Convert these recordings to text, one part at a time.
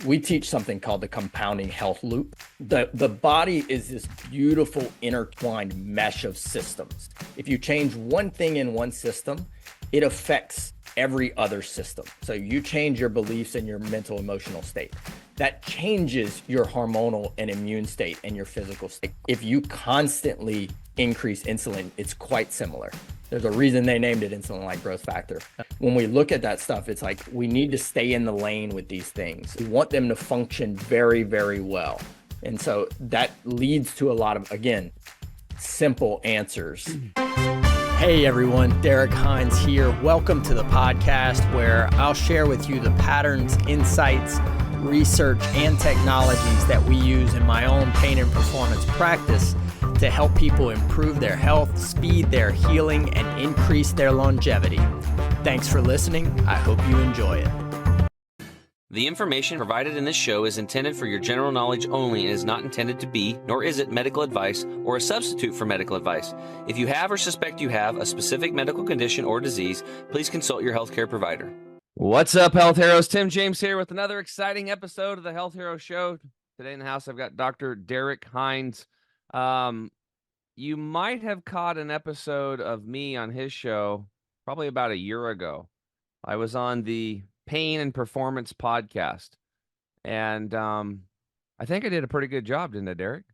We teach something called the compounding health loop. The body is this beautiful intertwined mesh of systems. If you change one thing in one system, it affects every other system. So you change your beliefs and your mental emotional state. That changes your hormonal and immune state and your physical state. If you constantly increase insulin, it's quite similar. There's a reason they named it insulin-like growth factor. When we look at that stuff, it's like we need to stay in the lane with these things. We want them to function very, very well. And so that leads to a lot of, again, simple answers. Hey everyone, Derrick Hines here. Welcome to the podcast where I'll share with you the patterns, insights, research, and technologies that we use in my own pain and performance practice to help people improve their health, speed their healing, and increase their longevity. Thanks for listening. I hope you enjoy it. The information provided in this show is intended for your general knowledge only and is not intended to be, nor is it, medical advice or a substitute for medical advice. If you have or suspect you have a specific medical condition or disease, please consult your healthcare provider. What's up, Health Heroes? Tim James here with another exciting episode of the Health Hero Show. Today in the house, I've got Dr. Derrick Hines. You might have caught an episode of me on his show probably about a year ago. I was on the Pain and Performance podcast, and I think I did a pretty good job, didn't I, Derrick?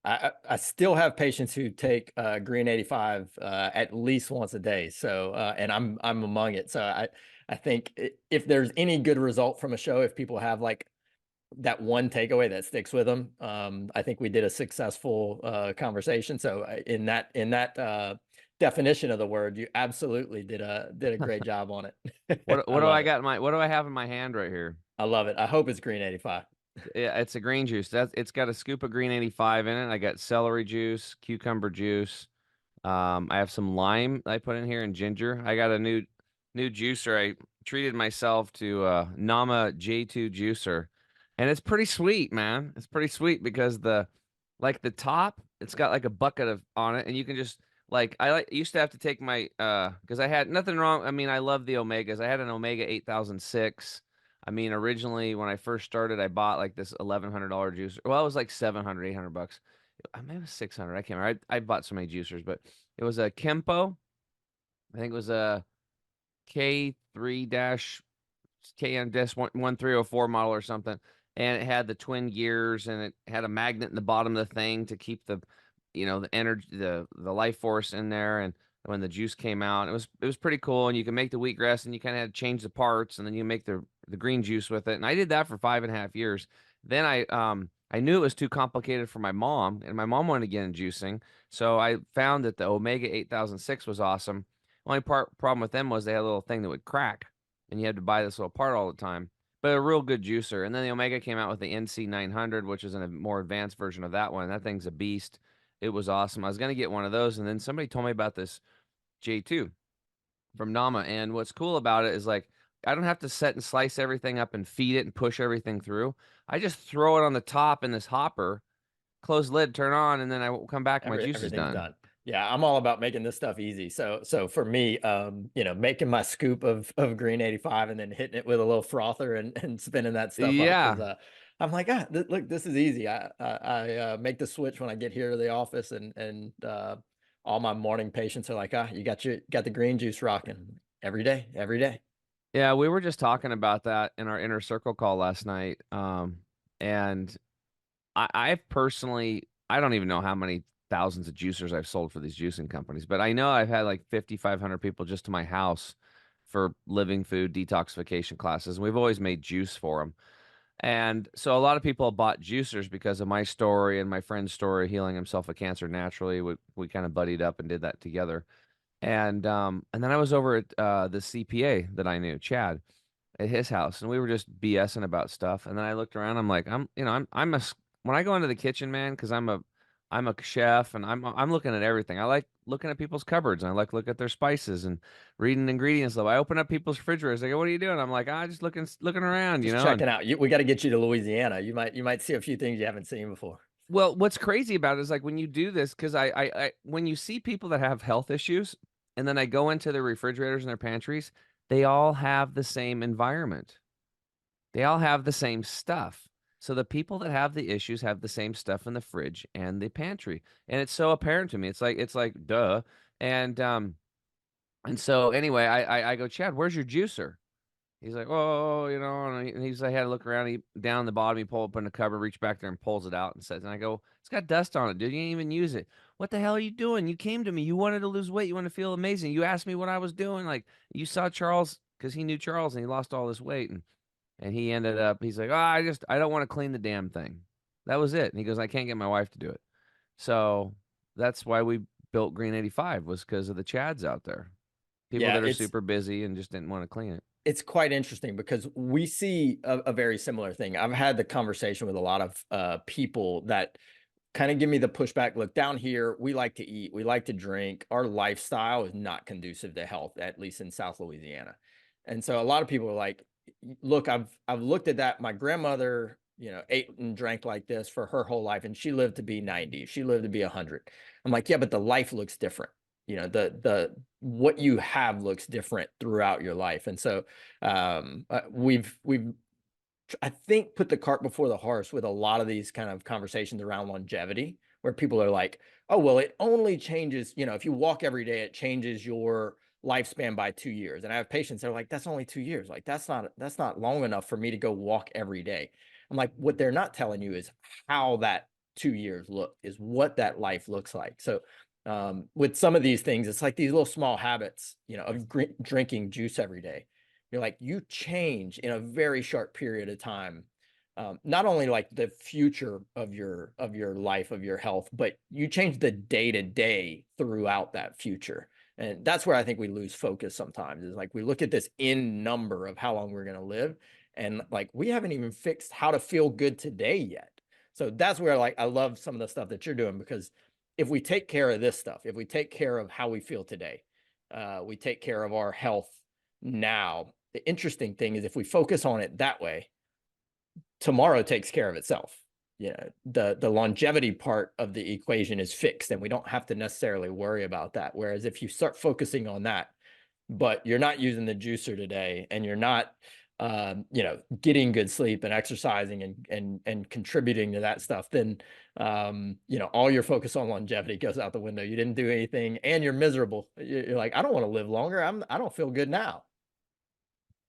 I still have patients who take Green 85 at least once a day. So, and I'm among it. So I think if there's any good result from a show, if people have like that one takeaway that sticks with them, I think we did a successful conversation. So in that definition of the word, you absolutely did a great job on it. What do I got in my, what do I have in my hand right here? I love it. I hope it's Green 85. Yeah, it's a green juice. It's got a scoop of Green 85 in it. I got celery juice, cucumber juice. I have some lime I put in here and ginger. I got a new juicer. I treated myself to Nama J2 juicer, and it's pretty sweet, man. It's pretty sweet because the top, it's got like a bucket of on it, and you can just used to have to take my because I had nothing wrong. I mean, I love the Omegas. I had an Omega 8006. I mean, originally when I first started, I bought like this $1,100 juicer. Well, it was like $700, $800. Maybe it was 600. I can't remember. I bought so many juicers, but it was a Kempo. I think it was a K3-KN-1304 model or something. And it had the twin gears, and it had a magnet in the bottom of the thing to keep the energy, the life force in there. And when the juice came out, it was pretty cool. And you can make the wheatgrass, and you kind of had to change the parts, and then you make the green juice with it. And I did that for 5.5 years. Then I knew it was too complicated for my mom, and my mom wanted to get in juicing. So I found that the Omega 8006 was awesome. Only problem with them was they had a little thing that would crack, and you had to buy this little part all the time. But a real good juicer. And then the Omega came out with the NC 900, which is a more advanced version of that one. That thing's a beast. It was awesome. I was going to get one of those, and then somebody told me about this J2 from Nama. And what's cool about it is like I don't have to set and slice everything up and feed it and push everything through. I just throw it on the top in this hopper, close lid, turn on, and then I will come back and my juice is done. Yeah, I'm all about making this stuff easy. So for me, making my scoop of Green 85 and then hitting it with a little frother and spinning that stuff up. 'Cause, I'm like, look, this is easy. I make the switch when I get here to the office, and all my morning patients are like, you got the green juice rocking every day. Yeah, we were just talking about that in our inner circle call last night. And I personally, I don't even know how many thousands of juicers I've sold for these juicing companies, but I know I've had like 5,500 people just to my house for living food detoxification classes. And we've always made juice for them. And so a lot of people bought juicers because of my story and my friend's story, healing himself of cancer naturally. We kind of buddied up and did that together. And then I was over at the CPA that I knew, Chad, at his house, and we were just BSing about stuff. And then I looked around. I'm like, when I go into the kitchen, man, because I'm a chef, and I'm looking at everything. I like looking at people's cupboards, and I like look at their spices and reading ingredients list. I open up people's refrigerators. They go, "What are you doing?" I'm like, just looking around, just checking out. We got to get you to Louisiana. You might see a few things you haven't seen before. Well, what's crazy about it is like when you do this, because I when you see people that have health issues, and then I go into their refrigerators and their pantries, they all have the same environment. They all have the same stuff. So the people that have the issues have the same stuff in the fridge and the pantry. And it's so apparent to me. It's like duh. And and so anyway, I go, Chad, where's your juicer? He's like, oh, and he's I had to look around, he down the bottom, he pull up in the cupboard, reach back there and pulls it out and says, and I go, it's got dust on it, dude. You didn't even use it. What the hell are you doing? You came to me. You wanted to lose weight. You want to feel amazing. You asked me what I was doing. Like you saw Charles because he knew Charles and he lost all this weight. And he ended up, he's like, oh, I don't want to clean the damn thing. That was it. And he goes, I can't get my wife to do it. So that's why we built Green 85 was because of the Chads out there. People Yeah, that are super busy and just didn't want to clean it. it's quite interesting because we see a very similar thing. I've had the conversation with a lot of people that kind of give me the pushback. Look, down here, we like to eat, we like to drink. Our lifestyle is not conducive to health, at least in South Louisiana. And so a lot of people are like, look, I've looked at that. My grandmother, ate and drank like this for her whole life, and she lived to be 90. She lived to be 100. I'm like, yeah, but the life looks different. The what you have looks different throughout your life. And so we've I think put the cart before the horse with a lot of these kind of conversations around longevity, where people are like, oh, well, it only changes, if you walk every day, it changes your lifespan by 2 years. And I have patients that are like, that's only 2 years. Like, that's not long enough for me to go walk every day. I'm like, what they're not telling you is how that 2 years look, is what that life looks like. So with some of these things, it's like these little small habits, of drinking juice every day. You're like, you change in a very short period of time, not only like the future of your life, of your health, but you change the day to day throughout that future. And that's where I think we lose focus sometimes, is like we look at this in number of how long we're going to live, and like we haven't even fixed how to feel good today yet. So that's where, like, I love some of the stuff that you're doing, because if we take care of this stuff, if we take care of how we feel today, we take care of our health now. The interesting thing is, if we focus on it that way, tomorrow takes care of itself. The longevity part of the equation is fixed, and we don't have to necessarily worry about that. Whereas if you start focusing on that, but you're not using the juicer today, and you're not getting good sleep and exercising and contributing to that stuff, then all your focus on longevity goes out the window. You didn't do anything, and you're miserable. You're like, I don't want to live longer. I don't feel good now.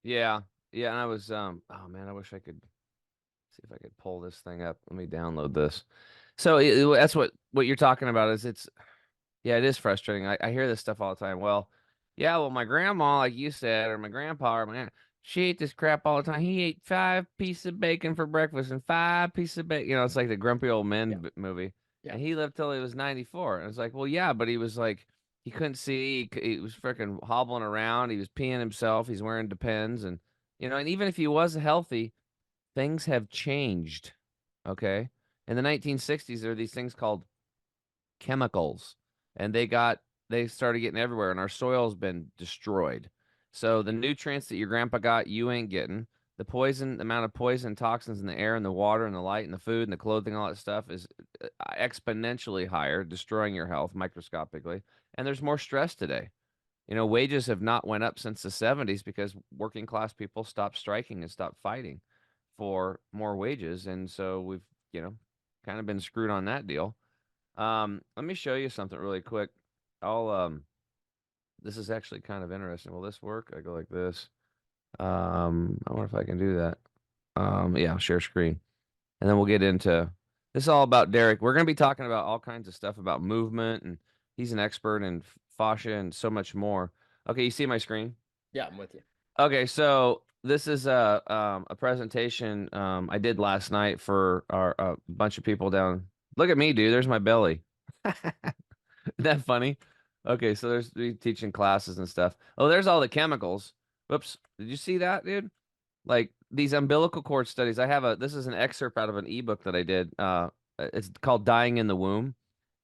Yeah. Yeah. And I was, oh man, I wish I could see if I could pull this thing up. Let me download this. So that's what you're talking about is yeah, it is frustrating. I hear this stuff all the time. Well, yeah, well, my grandma, like you said, or my grandpa, or my aunt, she ate this crap all the time. He ate 5 pieces of bacon for breakfast and 5 pieces of bacon. It's like the Grumpy Old Men Yeah. movie. Yeah. And he lived till he was 94. And it's like, well, yeah, but he was like, he couldn't see. He was freaking hobbling around. He was peeing himself. He's wearing Depends. And even if he was healthy, things have changed. Okay. In the 1960s, there are these things called chemicals, and they started getting everywhere, and our soil's been destroyed. So the nutrients that your grandpa got, you ain't getting. The amount of poison, toxins in the air and the water and the light and the food and the clothing, all that stuff is exponentially higher, destroying your health microscopically. And there's more stress today. Wages have not went up since the 70s because working class people stopped striking and stopped fighting for more wages. And so we've, kind of been screwed on that deal. Let me show you something really quick. This is actually kind of interesting. Will this work? I go like this. I wonder if I can do that. Yeah, share screen. And then we'll get into this is all about Derrick. We're going to be talking about all kinds of stuff about movement, and he's an expert in fascia and so much more. Okay, you see my screen? Yeah, I'm with you. Okay, so this is a presentation I did last night for our bunch of people down. Look at me, dude. There's my belly. Isn't that funny? Okay, so there's we teaching classes and stuff. Oh, there's all the chemicals. Whoops. Did you see that, dude? Like these umbilical cord studies. This is an excerpt out of an ebook that I did. It's called Dying in the Womb,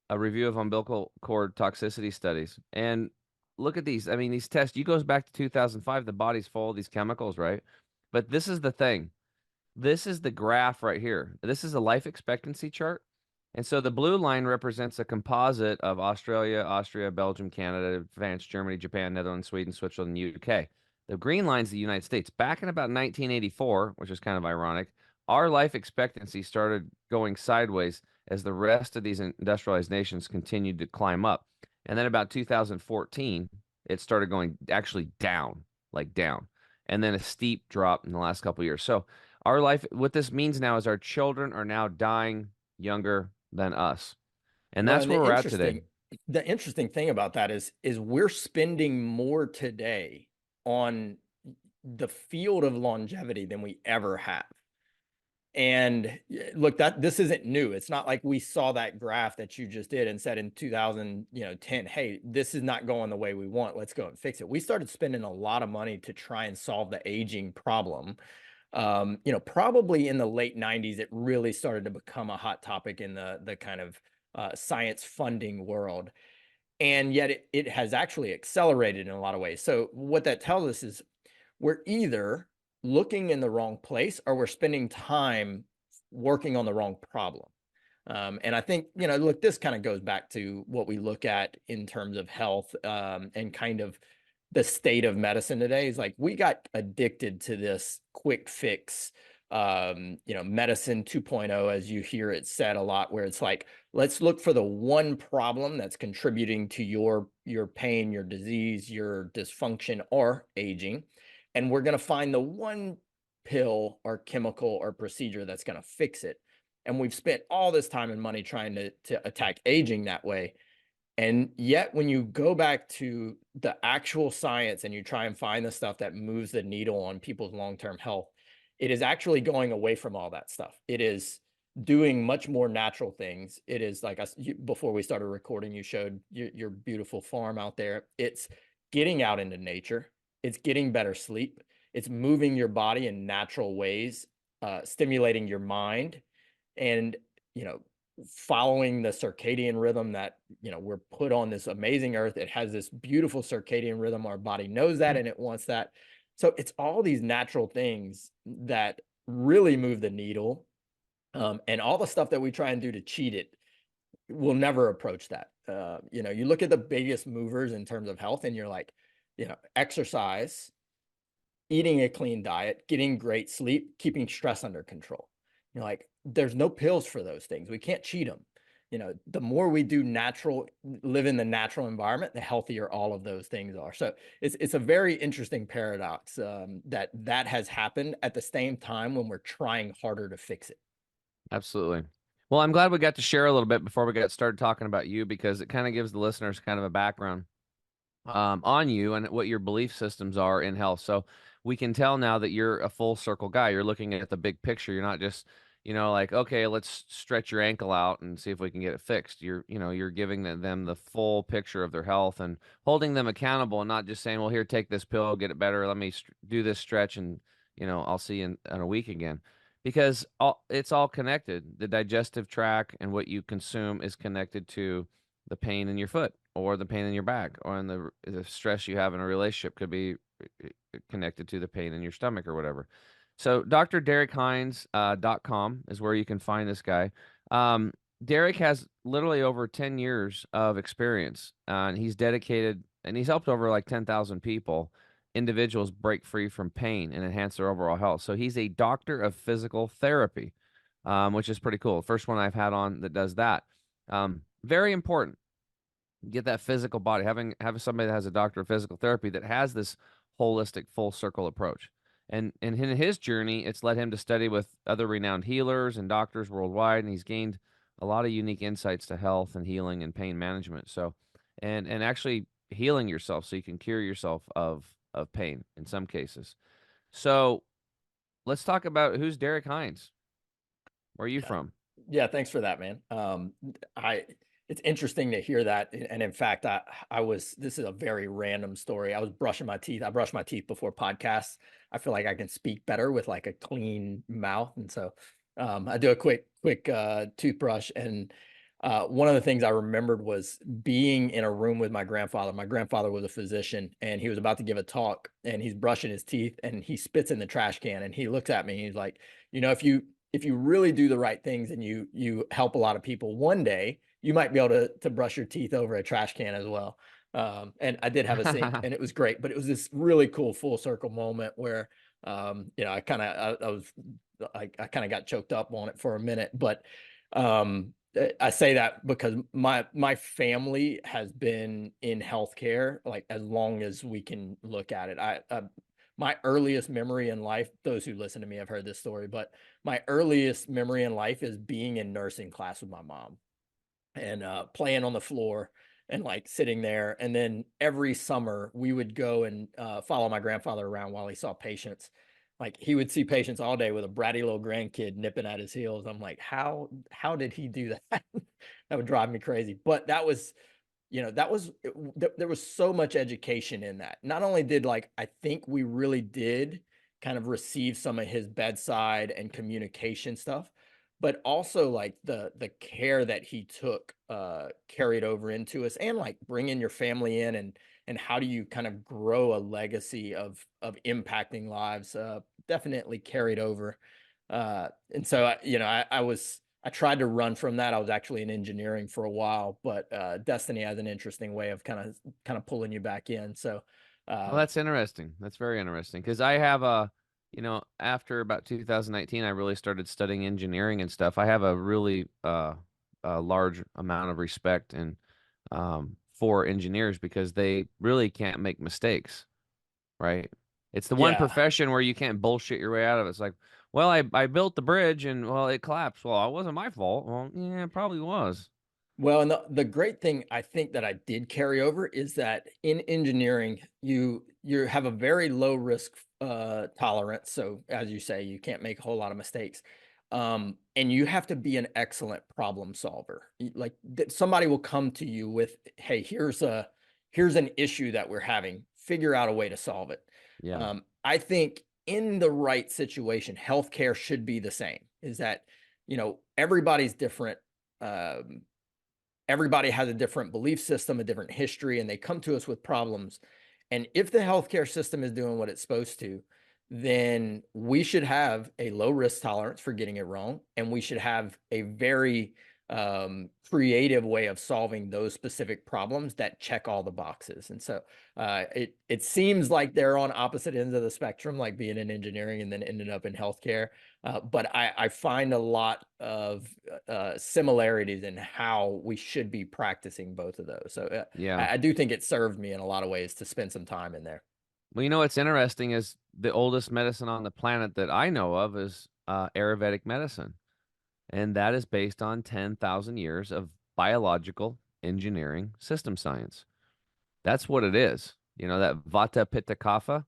a review of umbilical cord toxicity studies. And look at these. I mean, these tests, you goes back to 2005, the body's full of these chemicals, right? But this is the thing. This is the graph right here. This is a life expectancy chart. And so the blue line represents a composite of Australia, Austria, Belgium, Canada, France, Germany, Japan, Netherlands, Sweden, Switzerland, and UK. The green line's the United States. Back in about 1984, which is kind of ironic, our life expectancy started going sideways as the rest of these industrialized nations continued to climb up. And then about 2014, it started going actually down, like down, and then a steep drop in the last couple of years. So our life, what this means now is our children are now dying younger than us. And Well, that's and where we're at today. the interesting thing about that is we're spending more today on the field of longevity than we ever have. And look, that this isn't new. It's not like we saw that graph that you just did and said in 2010, hey, this is not going the way we want. Let's go and fix it. We started spending a lot of money to try and solve the aging problem. Probably in the late 90s, it really started to become a hot topic in the kind of science funding world. And yet it has actually accelerated in a lot of ways. So what that tells us is we're either looking in the wrong place or we're spending time working on the wrong problem. And I think, look, this kind of goes back to what we look at in terms of health and kind of the state of medicine today. Is like we got addicted to this quick fix, medicine 2.0, as you hear it said a lot, where it's like, let's look for the one problem that's contributing to your pain, your disease, your dysfunction, or aging. And we're going to find the one pill or chemical or procedure that's going to fix it. And we've spent all this time and money trying to attack aging that way. And yet, when you go back to the actual science and you try and find the stuff that moves the needle on people's long-term health, it is actually going away from all that stuff. It is doing much more natural things. It is like before we started recording, you showed your beautiful farm out there. It's getting out into nature. It's getting better sleep. It's moving your body in natural ways, stimulating your mind, and following the circadian rhythm that we're put on this amazing earth. It has this beautiful circadian rhythm. Our body knows that and it wants that. So it's all these natural things that really move the needle, and all the stuff that we try and do to cheat it will never approach that. You look at the biggest movers in terms of health and you're like, exercise, eating a clean diet, getting great sleep, keeping stress under control. Like, there's no pills for those things. We can't cheat them. The more we do live in the natural environment, the healthier all of those things are. So it's a very interesting paradox that has happened at the same time when we're trying harder to fix it. Absolutely. Well, I'm glad we got to share a little bit before we got started talking about you, because it kind of gives the listeners kind of a background on you and what your belief systems are in health. So we can tell now that you're a full circle guy. You're looking at the big picture. You're not just, like, okay, let's stretch your ankle out and see if we can get it fixed. You're giving them the full picture of their health and holding them accountable, and not just saying, well, here, take this pill, get it better. Let me do this stretch, and I'll see you in a week again. Because it's all connected. The digestive tract and what you consume is connected to the pain in your foot or the pain in your back, or in the stress you have in a relationship could be connected to the pain in your stomach or whatever. So Dr. Derrick Hines .com is where you can find this guy. Derrick has literally over 10 years of experience, and he's dedicated, and he's helped over like 10,000 individuals break free from pain and enhance their overall health. So he's a doctor of physical therapy, which is pretty cool. First one I've had on that does that. Very important. Get that physical body. Having somebody that has a doctor of physical therapy that has this holistic full circle approach. And in his journey, it's led him to study with other renowned healers and doctors worldwide, and he's gained a lot of unique insights to health and healing and pain management. So, and actually healing yourself so you can cure yourself of pain in some cases. So let's talk about who's Derrick Hines. Where are you from? Yeah, thanks for that, man. It's interesting to hear that. And in fact, this is a very random story. I was brushing my teeth. I brush my teeth before podcasts. I feel like I can speak better with like a clean mouth. And so I do a quick toothbrush. And one of the things I remembered was being in a room with my grandfather. My grandfather was a physician, and he was about to give a talk, and he's brushing his teeth, and he spits in the trash can, and he looks at me, and he's like, if you really do the right things and you help a lot of people, one day you might be able to brush your teeth over a trash can as well. And I did have a sink, and it was great. But it was this really cool full circle moment where, I kind of I kind of got choked up on it for a minute. But I say that because my family has been in healthcare like as long as we can look at it. My earliest memory in life, those who listen to me have heard this story, but my earliest memory in life is being in nursing class with my mom and playing on the floor and like sitting there. And then every summer we would go and follow my grandfather around while he saw patients. Like he would see patients all day with a bratty little grandkid nipping at his heels. I'm like, how did he do that? That would drive me crazy. But that was, that was there was so much education in that. Not only did like I think we really did kind of receive some of his bedside and communication stuff, but also like the care that he took carried over into us, and like bringing your family in, and how do you kind of grow a legacy of impacting lives, definitely carried over. And so I tried to run from that. I was actually in engineering for a while, but destiny has an interesting way of kind of pulling you back in. So Well, um, that's interesting. That's very interesting because I have after about 2019, I really started studying engineering and stuff. I have a really a large amount of respect and for engineers because they really can't make mistakes, right? It's the one yeah. profession where you can't bullshit your way out of it. It's like, well, I built the bridge and well, it collapsed. Well, it wasn't my fault. Well, yeah, it probably was. Well, and the great thing I think that I did carry over is that in engineering, you have a very low risk tolerance. So as you say, you can't make a whole lot of mistakes. And you have to be an excellent problem solver. Like somebody will come to you with, hey, here's an issue that we're having. Figure out a way to solve it. Yeah. I think in the right situation, healthcare should be the same. Is that, everybody's different. Um, Everybody has a different belief system, a different history, and they come to us with problems. And if the healthcare system is doing what it's supposed to, then we should have a low risk tolerance for getting it wrong. And we should have a very creative way of solving those specific problems that check all the boxes. And so it seems like they're on opposite ends of the spectrum, like being in engineering and then ended up in healthcare. But I find a lot of similarities in how we should be practicing both of those. So Yeah. I do think it served me in a lot of ways to spend some time in there. Well, you know what's interesting is the oldest medicine on the planet that I know of is Ayurvedic medicine. And that is based on 10,000 years of biological engineering system science. That's what it is. You know, that Vata Pitta Kapha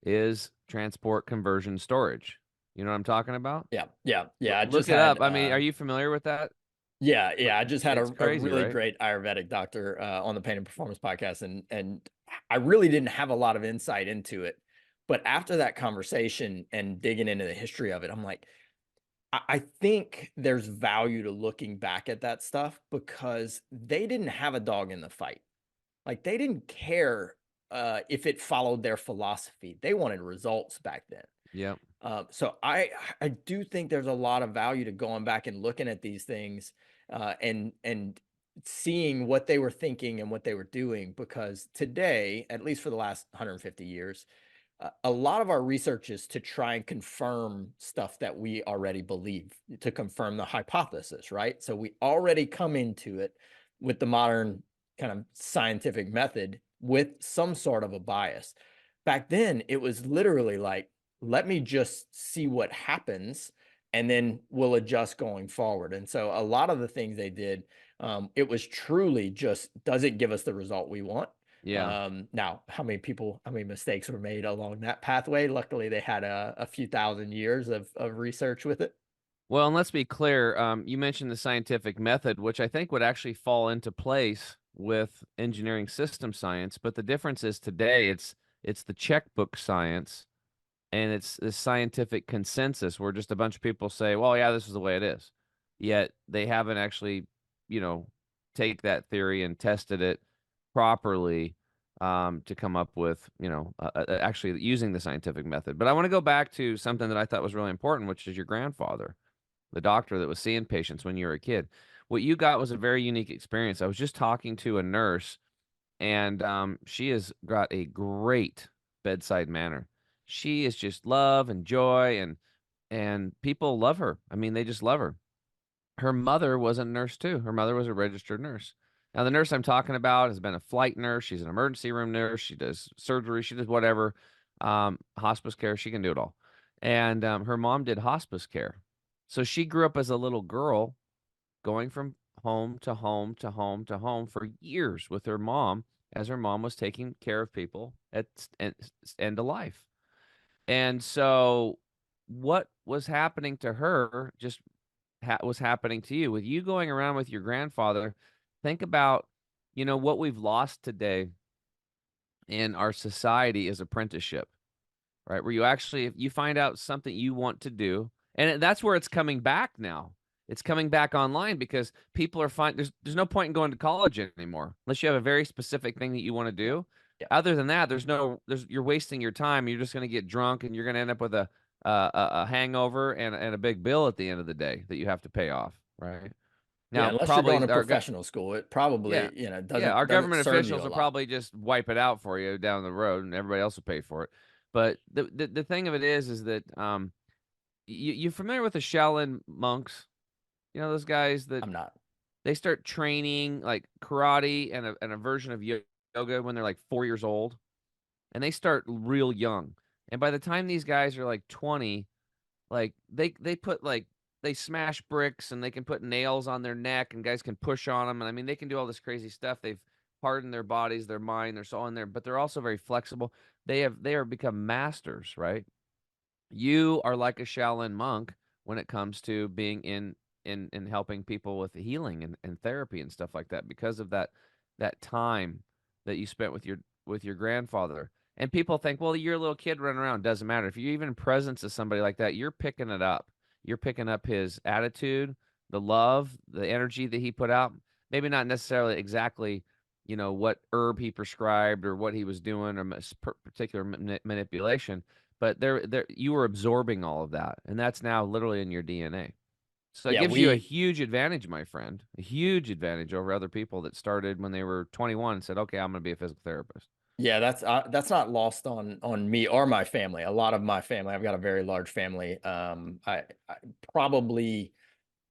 is transport, conversion, storage. You know what I'm talking about? Yeah, yeah, yeah. I Look just it up. had I mean, are you familiar with that? yeah, yeah. I just had It's a crazy, really right? great Ayurvedic doctor on the Pain and Performance podcast, and I really didn't have a lot of insight into it. But after that conversation and digging into the history of it, I'm like, I think there's value to looking back at that stuff because they didn't have a dog in the fight. Like they didn't care if it followed their philosophy. They wanted results back then. Yep. So I do think there's a lot of value to going back and looking at these things and seeing what they were thinking and what they were doing, because today, at least for the last 150 years, a lot of our research is to try and confirm stuff that we already believe, to confirm the hypothesis, right? So we already come into it with the modern kind of scientific method with some sort of a bias. Back then, it was literally like, let me just see what happens and then we'll adjust going forward. And so a lot of the things they did, it was truly just, does it give us the result we want? Yeah. Now, how many mistakes were made along that pathway? Luckily, they had a few thousand years of research with it. Well, and let's be clear. You mentioned the scientific method, which I think would actually fall into place with engineering system science. But the difference is today it's the checkbook science and it's the scientific consensus where just a bunch of people say, well, yeah, this is the way it is. Yet they haven't actually, you know, take that theory and tested it properly to come up with, actually using the scientific method. But I want to go back to something that I thought was really important, which is your grandfather, the doctor that was seeing patients when you were a kid. What you got was a very unique experience. I was just talking to a nurse and she has got a great bedside manner. She is just love and joy, and people love her. I mean, they just love her. Her mother was a nurse too. Her mother was a registered nurse. Now, the nurse I'm talking about has been a flight nurse. She's an emergency room nurse. She does surgery. She does whatever, hospice care. She can do it all. And her mom did hospice care. So she grew up as a little girl going from home to home to home to home for years with her mom as her mom was taking care of people at end of life. And so what was happening to her just was happening to you with you going around with your grandfather. Think about, what we've lost today in our society is apprenticeship, right? Where you actually, if you find out something you want to do, and that's where it's coming back now. It's coming back online because people are fine. There's no point in going to college anymore unless you have a very specific thing that you want to do. Yeah. Other than that, you're wasting your time. You're just going to get drunk and you're going to end up with a hangover and a big bill at the end of the day that you have to pay off, right? Yeah, Now, unless you're going probably to professional school, it yeah, probably, yeah, our doesn't government serve you officials a will lot. probably just wipe it out for you down the road, and everybody else will pay for it. But the thing of it is that you familiar with the Shaolin monks? You know those guys that I'm not. they start training like karate and a version of yoga when they're like 4 years old, and they start real young. And by the time these guys are like 20, like they put like they smash bricks and they can put nails on their neck and guys can push on them. And I mean, they can do all this crazy stuff. They've hardened their bodies, their mind, their soul in there, but they're also very flexible. They are become masters, right? You are like a Shaolin monk when it comes to being in helping people with healing and therapy and stuff like that because of that time that you spent with your grandfather. And people think, well, you're a little kid running around. Doesn't matter. If you're even in presence of somebody like that, you're picking it up. You're picking up his attitude, the love, the energy that he put out. Maybe not necessarily exactly, what herb he prescribed or what he was doing or particular manipulation, but there you were absorbing all of that, and that's now literally in your DNA. So it Yeah, gives you a we huge advantage, my friend, a huge advantage over other people that started when they were 21 and said, "Okay, I'm going to be a physical therapist." Yeah, that's not lost on me or my family. A lot of my family, I've got a very large family. I probably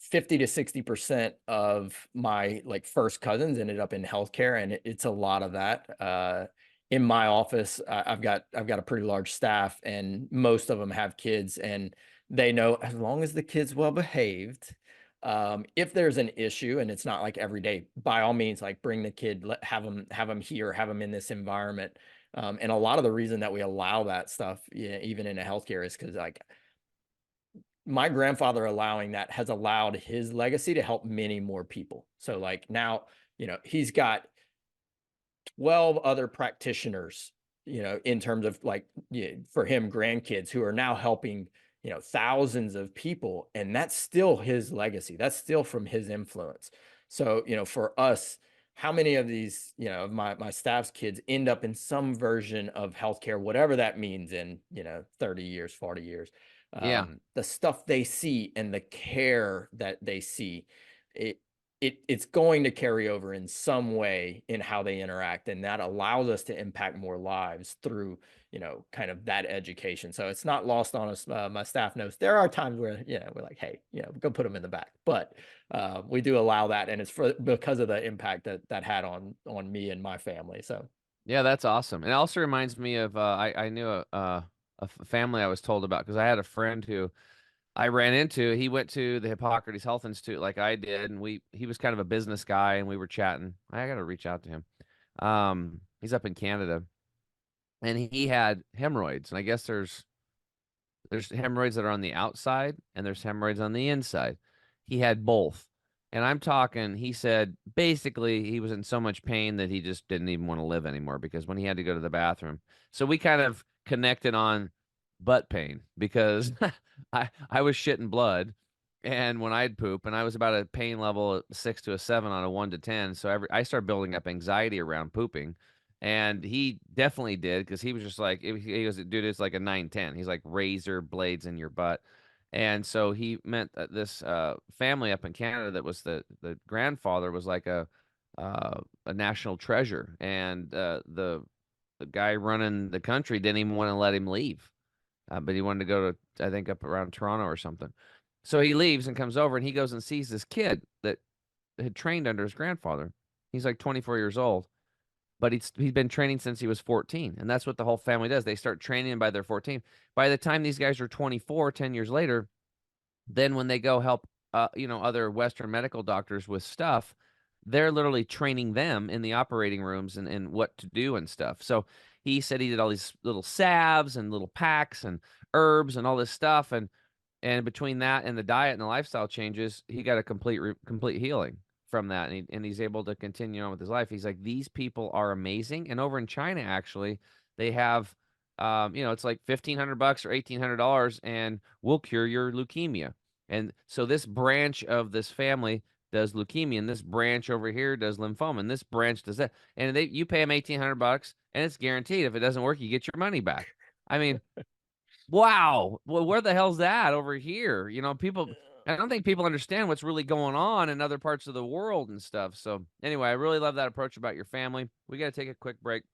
50 to 60% of my like first cousins ended up in healthcare, and it's a lot of that. In my office, I've got a pretty large staff, and most of them have kids, and they know as long as the kid's well behaved, if there's an issue and it's not like every day, by all means, like bring the kid, have them here, have them in this environment. And a lot of the reason that we allow that stuff, yeah, even in a healthcare, is because like my grandfather allowing that has allowed his legacy to help many more people. So like now, he's got 12 other practitioners, in terms of like, yeah, for him, grandkids who are now helping, thousands of people. And that's still his legacy. That's still from his influence. So, for us, how many of these, of my staff's kids end up in some version of healthcare, whatever that means in, 30 years, 40 years, Yeah, the stuff they see and the care that they see, it, it's going to carry over in some way in how they interact, and that allows us to impact more lives through kind of that education. So it's not lost on us. My staff knows there are times where we're like, hey, go put them in the back, but we do allow that, and it's because of the impact that had on me and my family. So yeah, that's awesome. And it also reminds me of I knew a family I was told about because I had a friend who I ran into. He went to the Hippocrates Health Institute like I did, and he was kind of a business guy, and we were chatting. I got to reach out to him. He's up in Canada, and he had hemorrhoids, and I guess there's hemorrhoids that are on the outside and there's hemorrhoids on the inside. He had both. And I'm talking, he said basically he was in so much pain that he just didn't even want to live anymore because when he had to go to the bathroom. So we kind of connected on butt pain because I was shitting blood and when I'd poop and I was about a pain level of 6 to a 7 on a 1 to 10. So I started building up anxiety around pooping. And he definitely did because he was just like he goes, dude, it's like a 9-10. He's like razor blades in your butt. And so he meant that this family up in Canada that was the grandfather was like a national treasure, and the guy running the country didn't even want to let him leave, but he wanted to go to, I think, up around Toronto or something. So he leaves and comes over, and he goes and sees this kid that had trained under his grandfather. He's like 24 years old, but he's been training since he was 14, and that's what the whole family does. They start training by they're 14. By the time these guys are 24, 10 years later, then when they go help other Western medical doctors with stuff, they're literally training them in the operating rooms and what to do and stuff. So he said he did all these little salves and little packs and herbs and all this stuff, and between that and the diet and the lifestyle changes, he got a complete healing from that, and he's able to continue on with his life. He's like, these people are amazing. And over in China, actually, they have it's like $1,500 or $1,800, and we'll cure your leukemia. And so this branch of this family does leukemia, and this branch over here does lymphoma, and this branch does that. And you pay them $1,800, and it's guaranteed. If it doesn't work, you get your money back. I mean, wow. Well, where the hell's that over here? I don't think people understand what's really going on in other parts of the world and stuff. So anyway, I really love that approach about your family. We got to take a quick break.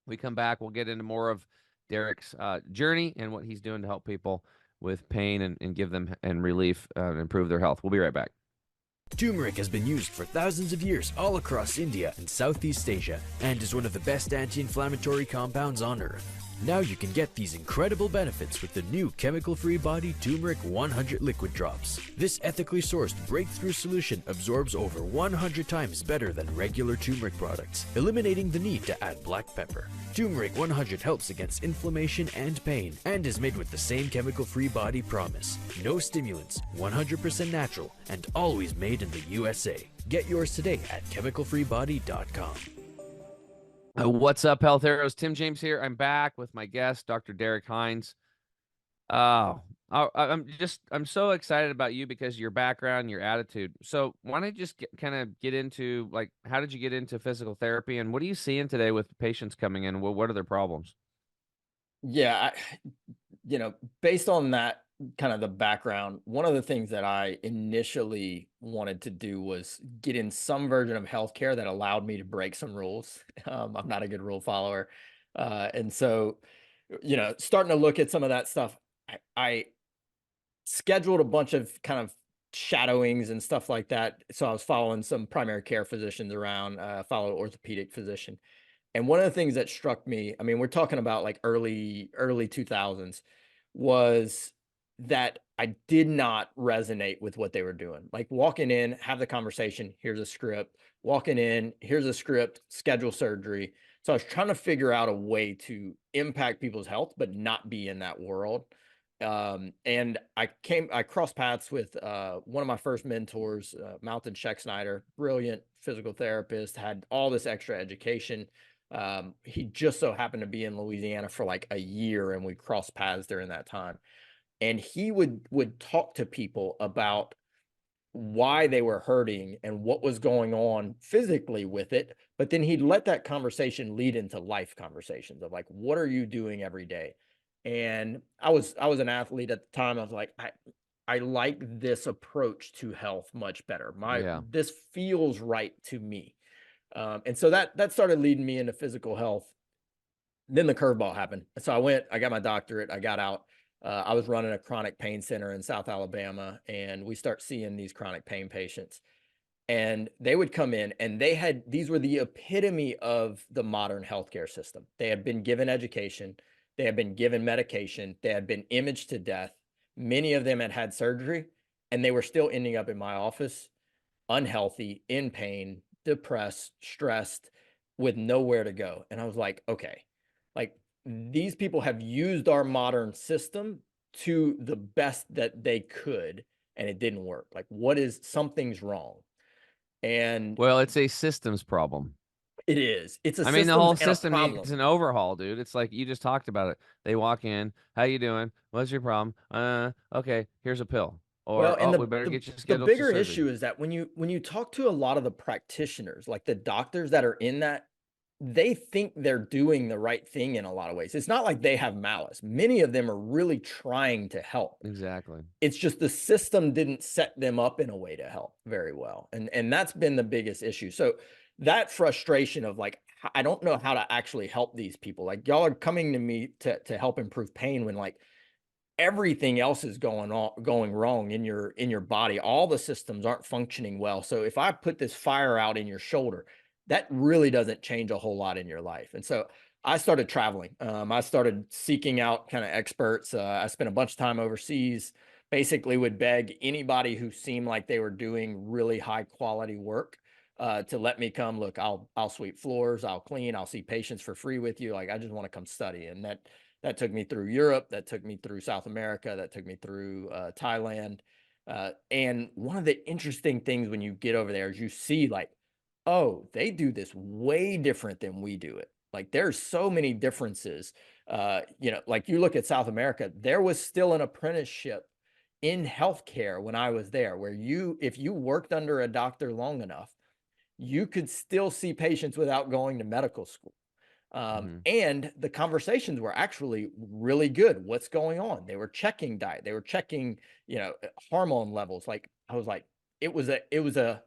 We come back, we'll get into more of Derrick's journey and what he's doing to help people with pain and give them and relief and improve their health. We'll be right back. Turmeric has been used for thousands of years all across India and Southeast Asia and is one of the best anti-inflammatory compounds on earth. Now you can get these incredible benefits with the new chemical-free body Turmeric 100 liquid drops. This ethically sourced breakthrough solution absorbs over 100 times better than regular turmeric products, eliminating the need to add black pepper. Turmeric 100 helps against inflammation and pain and is made with the same chemical-free body promise. No stimulants, 100% natural, and always made in the USA. Get yours today at chemicalfreebody.com. What's up, health heroes? Tim James here. I'm back with my guest, Dr. Derrick Hines. I'm so excited about you because of your background, your attitude. So why don't you just get into, like, how did you get into physical therapy, and what are you seeing today with patients coming in? What are their problems? Yeah, based on that kind of the background, one of the things that I initially wanted to do was get in some version of healthcare that allowed me to break some rules. I'm not a good rule follower. And so, starting to look at some of that stuff, I scheduled a bunch of kind of shadowings and stuff like that. So I was following some primary care physicians around, followed an orthopedic physician. And one of the things that struck me, I mean, we're talking about like early 2000s, was that I did not resonate with what they were doing. Like walking in, have the conversation, here's a script, walking in, here's a script, schedule surgery. So I was trying to figure out a way to impact people's health, but not be in that world. And I crossed paths with one of my first mentors, Mountain Scheck-Snyder, brilliant physical therapist, had all this extra education. He just so happened to be in Louisiana for like a year, and we crossed paths during that time. And he would talk to people about why they were hurting and what was going on physically with it. But then he'd let that conversation lead into life conversations of like, what are you doing every day? And I was an athlete at the time. I was like, I like this approach to health much better. Yeah. This feels right to me. And so that started leading me into physical health. Then the curveball happened. So I got my doctorate, I got out. I was running a chronic pain center in South Alabama, and we start seeing these chronic pain patients. And they would come in, and these were the epitome of the modern healthcare system. They had been given education, they had been given medication, they had been imaged to death. Many of them had had surgery, and they were still ending up in my office, unhealthy, in pain, depressed, stressed, with nowhere to go. And I was like, okay, like these people have used our modern system to the best that they could, and it didn't work. Like, something's wrong. And Well, it's a systems problem. it is. It's a I mean, the systems whole and a system needs problem. an overhaul, dude. It's like you just talked about it. They walk in, how you doing? What's your problem? Okay, here's a pill. Well, Or, and oh, we better get you the scheduled to bigger surgery. issue is that when you talk to a lot of the practitioners, like the doctors that are in that, they think they're doing the right thing in a lot of ways. It's not like they have malice. Many of them are really trying to help. Exactly. It's just the system didn't set them up in a way to help very well. And that's been the biggest issue. So, that frustration of like, I don't know how to actually help these people. Like y'all are coming to me to help improve pain when like everything else is going wrong in your body. All the systems aren't functioning well. So if I put this fire out in your shoulder, that really doesn't change a whole lot in your life. And so I started traveling. I started seeking out kind of experts. I spent a bunch of time overseas. Basically, would beg anybody who seemed like they were doing really high quality work to let me come. Look, I'll sweep floors, I'll clean, I'll see patients for free with you. Like I just want to come study, and that took me through Europe, that took me through South America, that took me through Thailand. And one of the interesting things when you get over there is you see like, oh, they do this way different than we do it. Like there's so many differences. Like you look at South America, there was still an apprenticeship in healthcare when I was there, where if you worked under a doctor long enough, you could still see patients without going to medical school. And the conversations were actually really good. What's going on? They were checking diet. They were checking, hormone levels. Like I was like, it was a,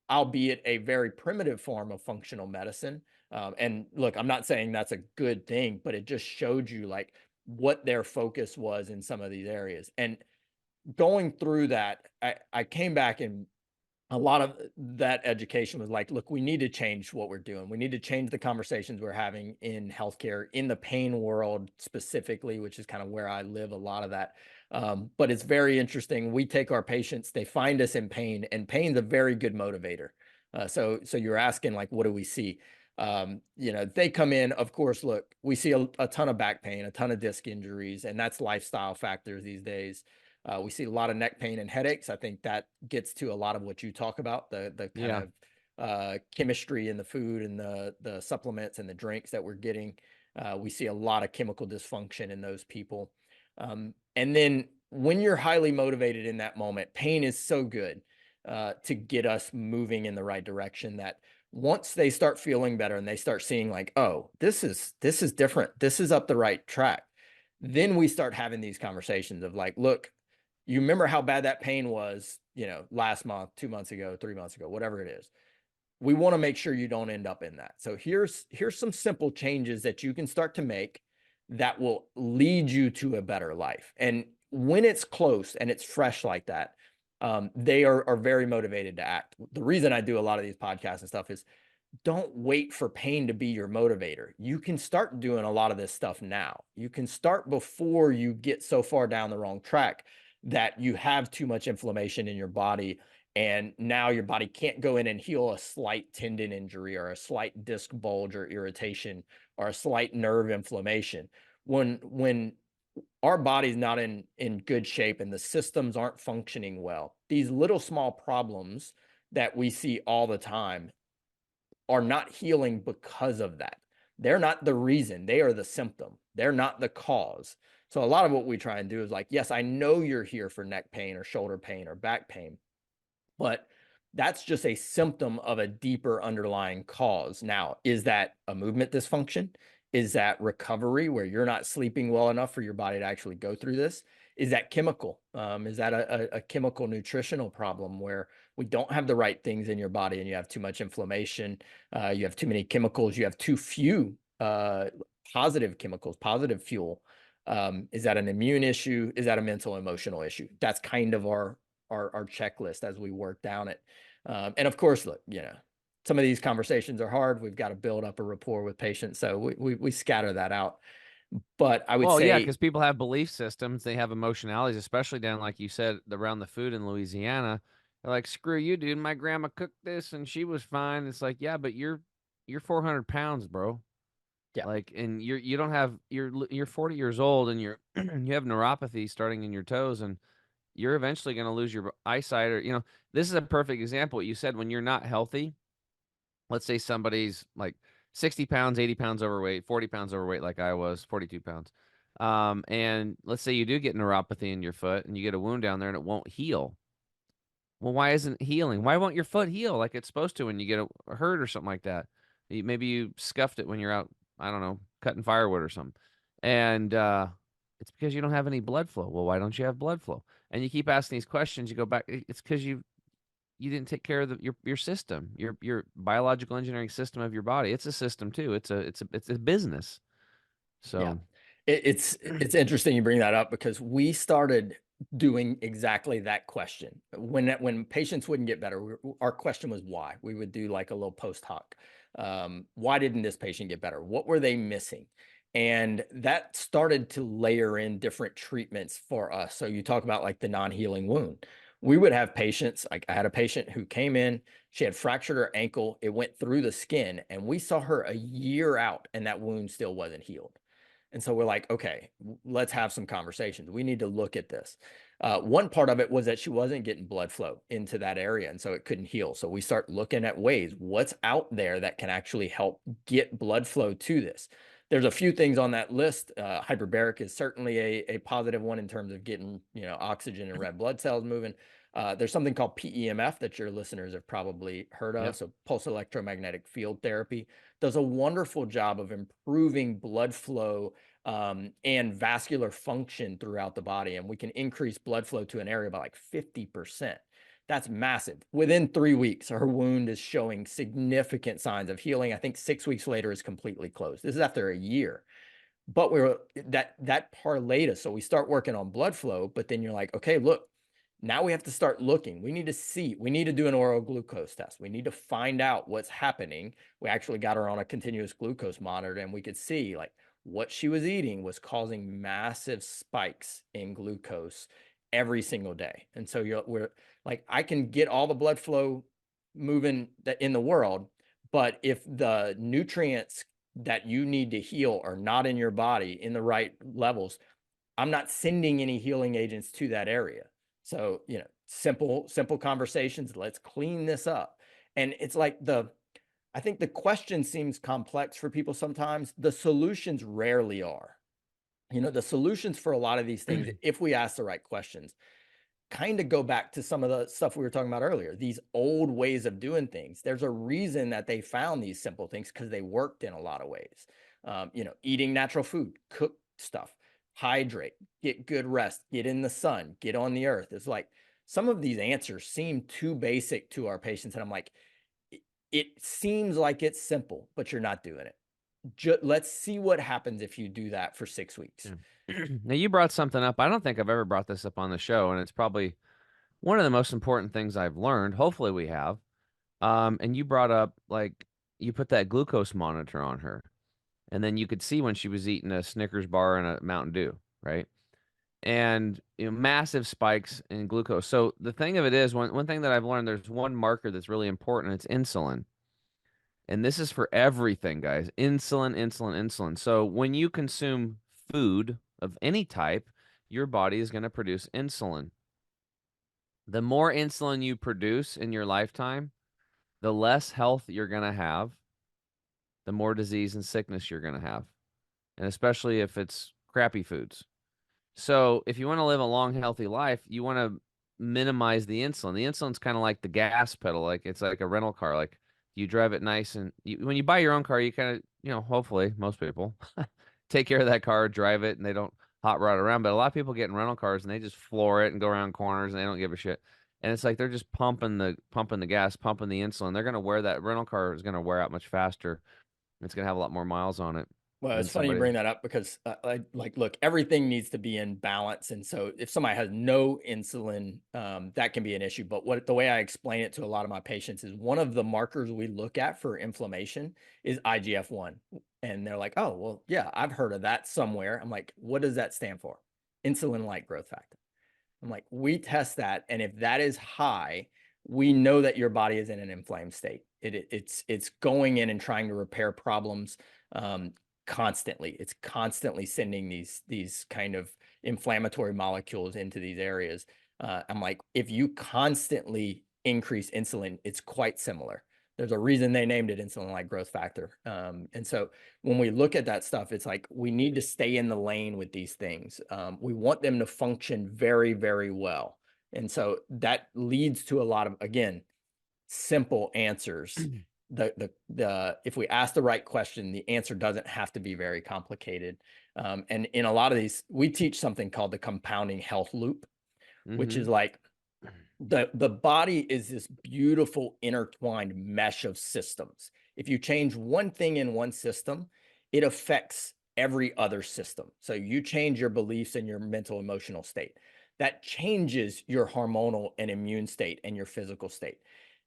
albeit a very primitive form of functional medicine. And look, I'm not saying that's a good thing, but it just showed you like what their focus was in some of these areas. And going through that, I came back, and a lot of that education was like, look, we need to change what we're doing. We need to change the conversations we're having in healthcare, in the pain world specifically, which is kind of where I live a lot of that. But it's very interesting. We take our patients, they find us in pain, and pain's a very good motivator. So you're asking like, what do we see? They come in, of course, look, we see a ton of back pain, a ton of disc injuries, and that's lifestyle factors these days. We see a lot of neck pain and headaches. I think that gets to a lot of what you talk about, the kind of chemistry in the food and the supplements and the drinks that we're getting. We see a lot of chemical dysfunction in those people. And then when you're highly motivated in that moment, pain is so good to get us moving in the right direction, that once they start feeling better and they start seeing like, oh, this is different, this is up the right track, then we start having these conversations of like, look, you remember how bad that pain was, last month, 2 months ago, 3 months ago, whatever it is. We want to make sure you don't end up in that. So here's some simple changes that you can start to make that will lead you to a better life. And when it's close and it's fresh like that, they are very motivated to act. The reason I do a lot of these podcasts and stuff is, don't wait for pain to be your motivator. You can start doing a lot of this stuff now. You can start before you get so far down the wrong track that you have too much inflammation in your body, and now your body can't go in and heal a slight tendon injury or a slight disc bulge or irritation or a slight nerve inflammation. When our body's not in good shape and the systems aren't functioning well, these little small problems that we see all the time are not healing because of that. They're not the reason. They are the symptom. They're not the cause. So a lot of what we try and do is like, yes, I know you're here for neck pain or shoulder pain or back pain, but that's just a symptom of a deeper underlying cause. Now, is that a movement dysfunction? Is that recovery where you're not sleeping well enough for your body to actually go through this? Is that chemical? Is that a chemical nutritional problem where we don't have the right things in your body and you have too much inflammation? You have too many chemicals. You have too few positive chemicals, positive fuel. Is that an immune issue? Is that a mental, emotional issue? That's kind of our checklist as we work down it. And of course, look, some of these conversations are hard. We've got to build up a rapport with patients. So we scatter that out. But I would say, yeah, because people have belief systems, they have emotionalities, especially down, like you said, around the food in Louisiana. They're like, screw you, dude. My grandma cooked this and she was fine. It's like, yeah, but you're 400 pounds, bro. yeah, Like, and you don't have, you're 40 years old and you have neuropathy starting in your toes, and you're eventually going to lose your eyesight. Or, this is a perfect example. What you said, when you're not healthy, let's say somebody's like 60 pounds, 80 pounds overweight, 40 pounds overweight, like I was, 42 pounds. And let's say you do get neuropathy in your foot and you get a wound down there and it won't heal. Well, why isn't it healing? Why won't your foot heal like it's supposed to when you get hurt or something like that? Maybe you scuffed it when you're out, I don't know, cutting firewood or something. And it's because you don't have any blood flow. Well, why don't you have blood flow? And you keep asking these questions. You go back. It's because you didn't take care of your system, your biological engineering system of your body. It's a system too. It's a business. Yeah. So It's interesting you bring that up because we started doing exactly that question. When patients wouldn't get better, our question was why. We would do like a little post hoc. Why didn't this patient get better? What were they missing? And that started to layer in different treatments for us. So you talk about like the non-healing wound. We would have patients, like I had a patient who came in, she had fractured her ankle, it went through the skin, and we saw her a year out and that wound still wasn't healed. And so we're like, okay, let's have some conversations. We need to look at this. One part of it was that she wasn't getting blood flow into that area, and so it couldn't heal. So we start looking at ways, what's out there that can actually help get blood flow to this. There's a few things on that list. Hyperbaric is certainly a positive one in terms of getting, oxygen and red blood cells moving. There's something called PEMF that your listeners have probably heard of. Yep. So pulse electromagnetic field therapy does a wonderful job of improving blood flow and vascular function throughout the body. And we can increase blood flow to an area by like 50%. That's massive. Within 3 weeks, her wound is showing significant signs of healing. I think 6 weeks later is completely closed. This is after a year. But that parlayed us. So we start working on blood flow, but then you're like, okay, look, now we have to start looking. We need to do an oral glucose test. We need to find out what's happening. We actually got her on a continuous glucose monitor, and we could see like what she was eating was causing massive spikes in glucose every single day. And so we're like, I can get all the blood flow moving in the world, but if the nutrients that you need to heal are not in your body in the right levels, I'm not sending any healing agents to that area. So, simple conversations. Let's clean this up. And it's like I think the question seems complex for people sometimes. The solutions rarely are. The solutions for a lot of these things, if we ask the right questions, kind of go back to some of the stuff we were talking about earlier, these old ways of doing things. There's a reason that they found these simple things because they worked in a lot of ways. Eating natural food, cook stuff, hydrate, get good rest, get in the sun, get on the earth. It's like some of these answers seem too basic to our patients. And I'm like, it seems like it's simple, but you're not doing it. Let's see what happens if you do that for 6 weeks. Yeah. Now you brought something up. I don't think I've ever brought this up on the show, and it's probably one of the most important things I've learned. Hopefully we have. And you brought up like you put that glucose monitor on her, and then you could see when she was eating a Snickers bar and a Mountain Dew, right? And massive spikes in glucose. So the thing of it is, one thing that I've learned, there's one marker that's really important. It's insulin. And this is for everything, guys. Insulin, insulin, insulin. So when you consume food of any type, your body is going to produce insulin. The more insulin you produce in your lifetime, the less health you're going to have, the more disease and sickness you're going to have. And especially if it's crappy foods. So if you want to live a long, healthy life, you want to minimize the insulin. The insulin's kind of like the gas pedal. Like it's like a rental car. Like you drive it nice. And when you buy your own car, you kind of, hopefully most people take care of that car, drive it, and they don't hot rod around. But a lot of people get in rental cars and they just floor it and go around corners and they don't give a shit. And it's like they're just pumping the gas, pumping the insulin. They're going to wear that rental car is going to wear out much faster. It's going to have a lot more miles on it. Well, it's funny you bring that up because look, everything needs to be in balance. And so if somebody has no insulin, that can be an issue. But the way I explain it to a lot of my patients is one of the markers we look at for inflammation is IGF-1. And they're like, oh, well, yeah, I've heard of that somewhere. I'm like, what does that stand for? Insulin-like growth factor. I'm like, we test that. And if that is high, we know that your body is in an inflamed state. It's going in and trying to repair problems. Constantly. It's constantly sending these kind of inflammatory molecules into these areas. I'm like, if you constantly increase insulin, it's quite similar. There's a reason they named it insulin-like growth factor. And so when we look at that stuff, it's like we need to stay in the lane with these things. We want them to function very, very well. And so that leads to a lot of, again, simple answers. If we ask the right question, the answer doesn't have to be very complicated. And in a lot of these, we teach something called the compounding health loop, which is like The body is this beautiful intertwined mesh of systems. If you change one thing in one system, it affects every other system. So you change your beliefs and your mental emotional state. That changes your hormonal and immune state and your physical state.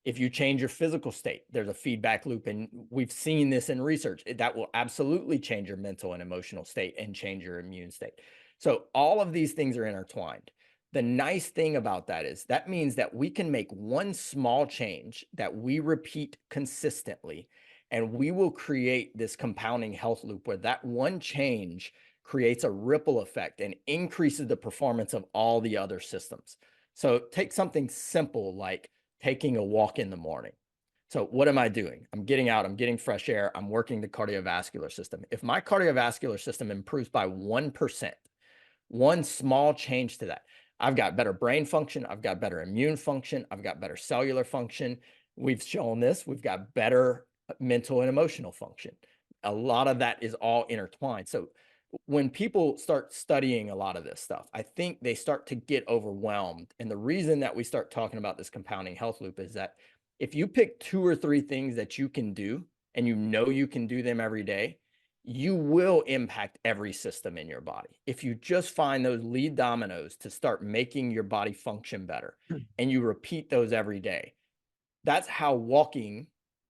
If you change your physical state, there's a feedback loop, and we've seen this in research that will absolutely change your mental and emotional state and change your immune state. So all of these things are intertwined. The nice thing about that is that means that we can make one small change that we repeat consistently, and we will create this compounding health loop where that one change creates a ripple effect and increases the performance of all the other systems. So take something simple like taking a walk in the morning. So what am I doing? I'm getting out, I'm getting fresh air, I'm working the cardiovascular system. If my cardiovascular system improves by 1%, one small change to that, I've got better brain function, I've got better immune function, I've got better cellular function. We've shown this, we've got better mental and emotional function. A lot of that is all intertwined. So when people start studying a lot of this stuff, I think they start to get overwhelmed. And the reason that we start talking about this compounding health loop is that if you pick 2 or 3 things that you can do and you know you can do them every day, you will impact every system in your body. If you just find those lead dominoes to start making your body function better and you repeat those every day, that's how walking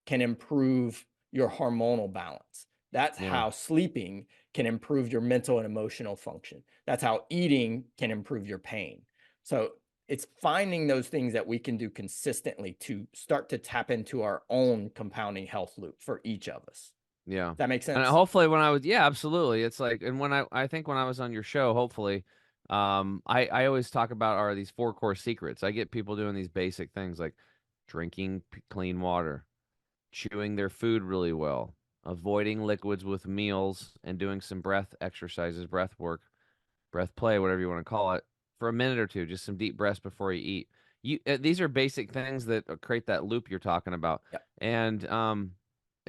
can improve your hormonal balance. That's Yeah. how sleeping can improve your mental and emotional function. That's how eating can improve your pain. So it's finding those things that we can do consistently to start to tap into our own compounding health loop for each of us. Yeah. That makes And sense? hopefully when I was, yeah, absolutely. It's like, and when I think when I was on your show, hopefully, I always talk about are these 4 core secrets. I get people doing these basic things like drinking clean water, chewing their food really well, avoiding liquids with meals, and doing some breath exercises, breath work, breath play, whatever you want to call it, for a minute or two, just some deep breaths before you eat. These are basic things that create that loop you're talking about. Yep. And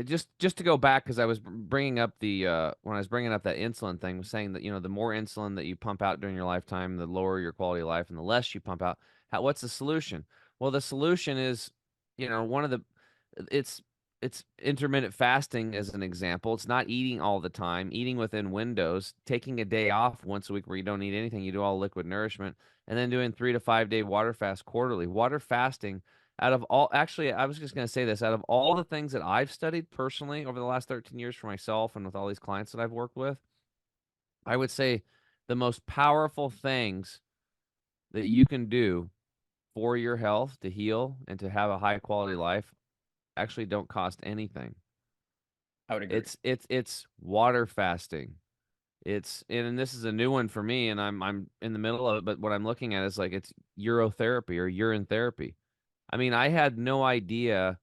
just to go back, because I was bringing up the when I was bringing up that insulin thing, was saying that the more insulin that you pump out during your lifetime, the lower your quality of life, and the less you pump out. What's the solution? Well, the solution is, one of the it's it's intermittent fasting as an example. It's not eating all the time, eating within windows, taking a day off once a week where you don't eat anything, you do all liquid nourishment, and then doing 3 to 5 day water fast quarterly. Water fasting, out of all, actually, I was just going to say this, out of all the things that I've studied personally over the last 13 years for myself and with all these clients that I've worked with, I would say the most powerful things that you can do for your health to heal and to have a high quality life actually don't cost anything. I would agree. It's water fasting. And this is a new one for me, and I'm in the middle of it, but what I'm looking at is like it's urotherapy or urine therapy. I mean, I had no idea,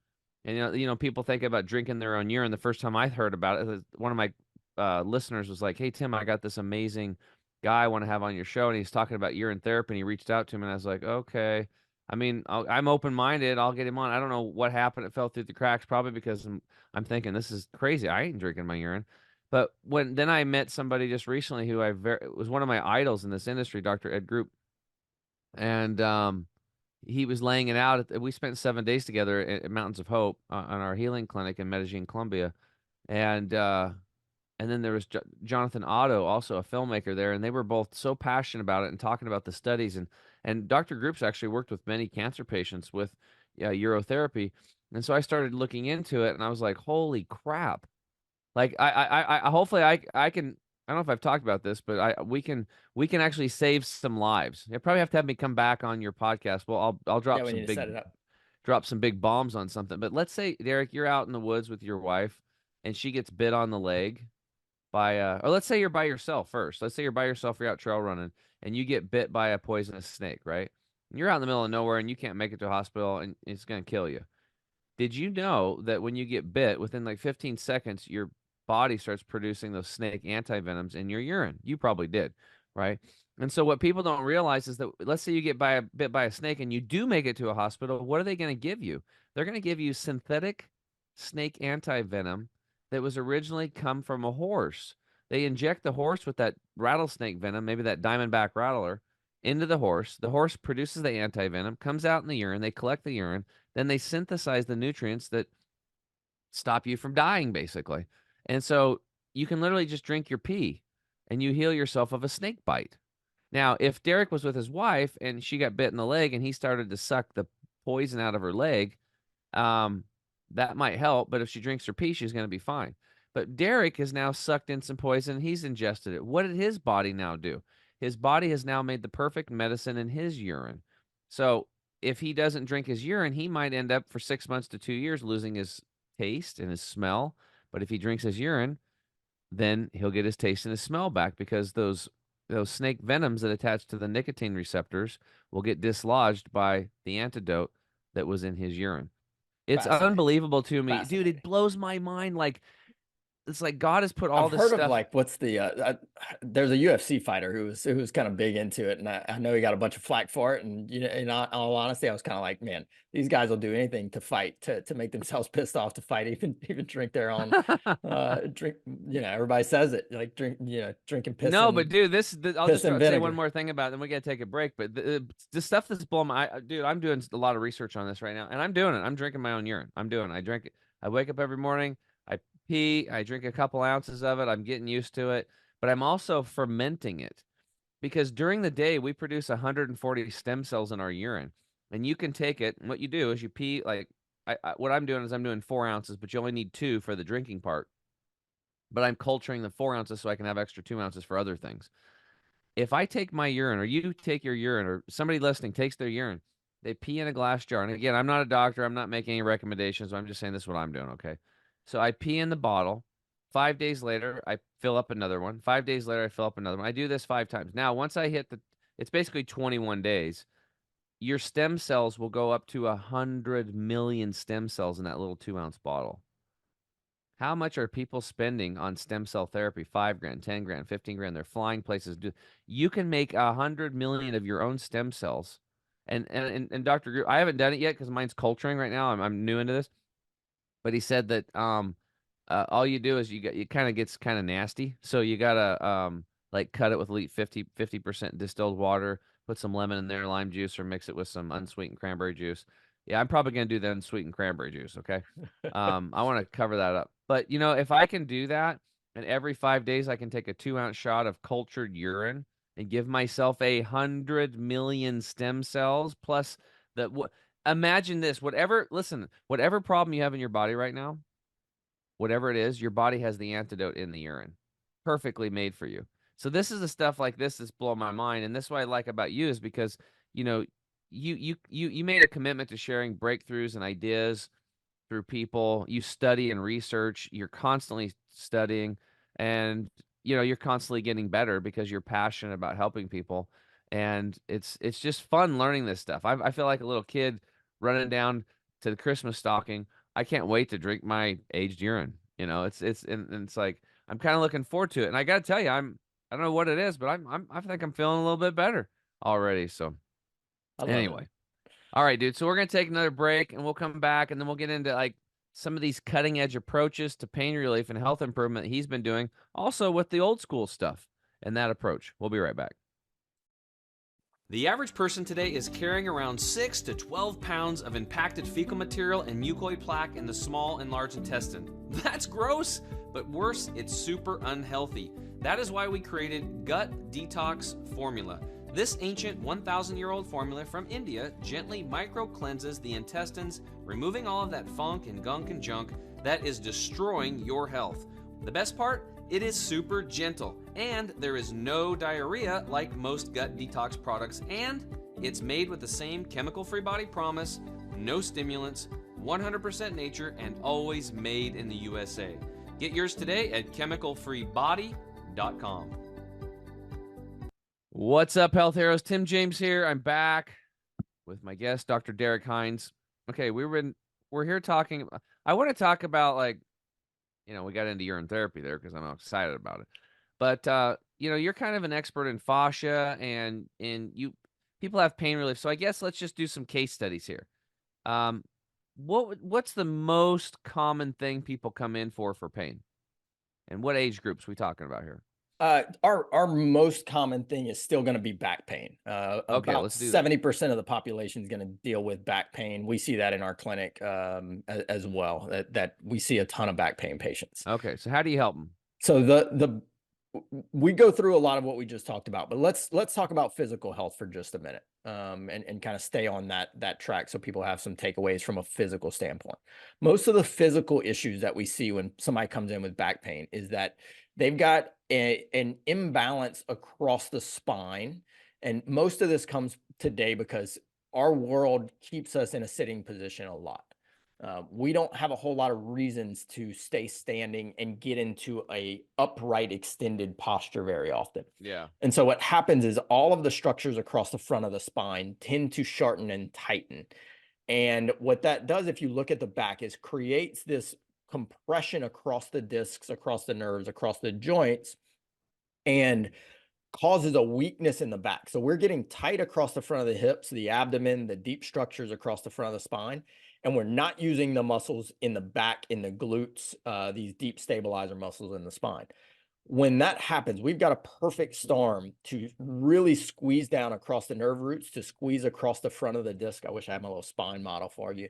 and people think about drinking their own urine. The first time I heard about it, one of my listeners was like, "Hey Tim, I got this amazing guy I want to have on your show," and he's talking about urine therapy, and he reached out to me, and I was like, "Okay." I mean, I'm open-minded. I'll get him on. I don't know what happened. It fell through the cracks, probably because I'm thinking this is crazy. I ain't drinking my urine. But then I met somebody just recently who was one of my idols in this industry, Dr. Ed Group, and he was laying it out. We spent 7 days together at Mountains of Hope on our healing clinic in Medellin, Colombia, and then there was Jonathan Otto, also a filmmaker there, and they were both so passionate about it and talking about the studies. And Dr. Group's actually worked with many cancer patients with urotherapy, and so I started looking into it, and I was like, holy crap! Like I hopefully I can. I don't know if I've talked about this, but we can actually save some lives. You probably have to have me come back on your podcast. Well, I'll Yeah, we need to set it up. drop some big bombs on something. But let's say, Derrick, you're out in the woods with your wife, and she gets bit on the leg by or let's say you're by yourself first. Let's say you're by yourself, you're out trail running, and you get bit by a poisonous snake, right? And you're out in the middle of nowhere, and you can't make it to a hospital, and it's gonna kill you. Did you know that when you get bit, within like 15 seconds, your body starts producing those snake antivenoms in your urine? You probably did, right? And so what people don't realize is that let's say you get bit by a snake and you do make it to a hospital, what are they going to give you? They're going to give you synthetic snake antivenom that was originally come from a horse. They inject the horse with that rattlesnake venom, maybe that diamondback rattler, into the horse. The horse produces the antivenom, comes out in the urine. They collect the urine. Then they synthesize the nutrients that stop you from dying, basically. And so you can literally just drink your pee and you heal yourself of a snake bite. Now, if Derrick was with his wife and she got bit in the leg and he started to suck the poison out of her leg, um, that might help. But if she drinks her pee, she's going to be fine. But Derrick has now sucked in some poison. He's ingested it. What did his body now do? His body has now made the perfect medicine in his urine. So if he doesn't drink his urine, he might end up for 6 months to 2 years losing his taste and his smell. But if he drinks his urine, then he'll get his taste and his smell back, because those snake venoms that attach to the nicotine receptors will get dislodged by the antidote that was in his urine. It's Fascinating. unbelievable to me, dude. Fascinating. It blows my mind. Like, it's like God has put all I've this heard stuff. of like what's the there's a UFC fighter who was kind of big into it, and I know he got a bunch of flack for it. And in all honesty, I was kind of like, man, these guys will do anything to fight, to make themselves pissed off to fight, even drink their own drink. Everybody says it, like drinking piss. No, and but dude, I'll piss just and say vinegar. one more thing about it, then we gotta take a break. But the stuff that's blowing my dude, I'm doing a lot of research on this right now, and I'm doing it. I'm drinking my own urine. I drink it. I wake up every morning. I pee. I drink a couple ounces of it. I'm getting used to it, but I'm also fermenting it, because during the day we produce 140 stem cells in our urine, and you can take it. And what you do is you pee. Like what I'm doing is I'm doing 4 ounces, but you only need 2 for the drinking part. But I'm culturing the 4 ounces so I can have extra 2 ounces for other things. If I take my urine, or you take your urine, or somebody listening takes their urine, they pee in a glass jar. And again, I'm not a doctor. I'm not making any recommendations. I'm just saying this is what I'm doing. Okay. So I pee in the bottle. 5 days later, I fill up another one. 5 days later, I fill up another one. I do this 5 times. Now, once I hit it's basically 21 days. Your stem cells will go up to 100 million stem cells in that little 2-ounce bottle. How much are people spending on stem cell therapy? 5 grand, 10 grand, 15 grand. They're flying places. You can make 100 million of your own stem cells. And Dr. Group, I haven't done it yet because mine's culturing right now. I'm new into this. But he said that all you do is it kind of gets kind of nasty. So you gotta like cut it with 50% distilled water, put some lemon in there, lime juice, or mix it with some unsweetened cranberry juice. Yeah, I'm probably gonna do the unsweetened cranberry juice. Okay. I want to cover that up. But if I can do that, and every 5 days I can take a 2-ounce shot of cultured urine and give myself 100 million stem cells plus imagine this, whatever problem you have in your body right now, whatever it is, your body has the antidote in the urine, perfectly made for you. So this is the stuff like this that's blowing my mind. And this is what I like about you, is because, you made a commitment to sharing breakthroughs and ideas through people. You study and research. You're constantly studying, and you're constantly getting better because you're passionate about helping people. And it's just fun learning this stuff. I feel like a little kid running down to the Christmas stocking. I can't wait to drink my aged urine. And it's like I'm kind of looking forward to it. And I got to tell you, I don't know what it is, but I think I'm feeling a little bit better already. So anyway. All right, dude. So we're going to take another break, and we'll come back, and then we'll get into like some of these cutting edge approaches to pain relief and health improvement he's been doing, also with the old school stuff and that approach. We'll be right back. The average person today is carrying around 6 to 12 pounds of impacted fecal material and mucoid plaque in the small and large intestine. That's gross, but worse, it's super unhealthy. That is why we created Gut Detox Formula. This ancient 1,000-year-old formula from India gently micro-cleanses the intestines, removing all of that funk and gunk and junk that is destroying your health. The best part? It is super gentle, and there is no diarrhea like most gut detox products, and it's made with the same chemical-free body promise, no stimulants, 100% nature, and always made in the USA. Get yours today at chemicalfreebody.com. What's up, health heroes? Tim James here. I'm back with my guest, Dr. Derrick Hines. Okay, we're here talking. I want to talk about we got into urine therapy there because I'm excited about it. But you're kind of an expert in fascia, and people have pain relief. So I guess let's just do some case studies here. What's the most common thing people come in for pain, and what age groups we talking about here? Our most common thing is still going to be back pain. Okay, About let's do that. 70% of the population is going to deal with back pain. We see that in our clinic as well. That we see a ton of back pain patients. Okay, so how do you help them? So we go through a lot of what we just talked about, but let's talk about physical health for just a minute, and kind of stay on that track so people have some takeaways from a physical standpoint. Most of the physical issues that we see when somebody comes in with back pain is that they've got an imbalance across the spine, and most of this comes today because our world keeps us in a sitting position a lot. We don't have a whole lot of reasons to stay standing and get into a upright extended posture very often. Yeah. And so what happens is all of the structures across the front of the spine tend to shorten and tighten. And what that does, if you look at the back, is creates this compression across the discs, across the nerves, across the joints, and causes a weakness in the back. So we're getting tight across the front of the hips, the abdomen, the deep structures across the front of the spine, and we're not using the muscles in the back, in the glutes, these deep stabilizer muscles in the spine. When that happens, we've got a perfect storm to really squeeze down across the nerve roots, to squeeze across the front of the disc. I wish I had my little spine model for you.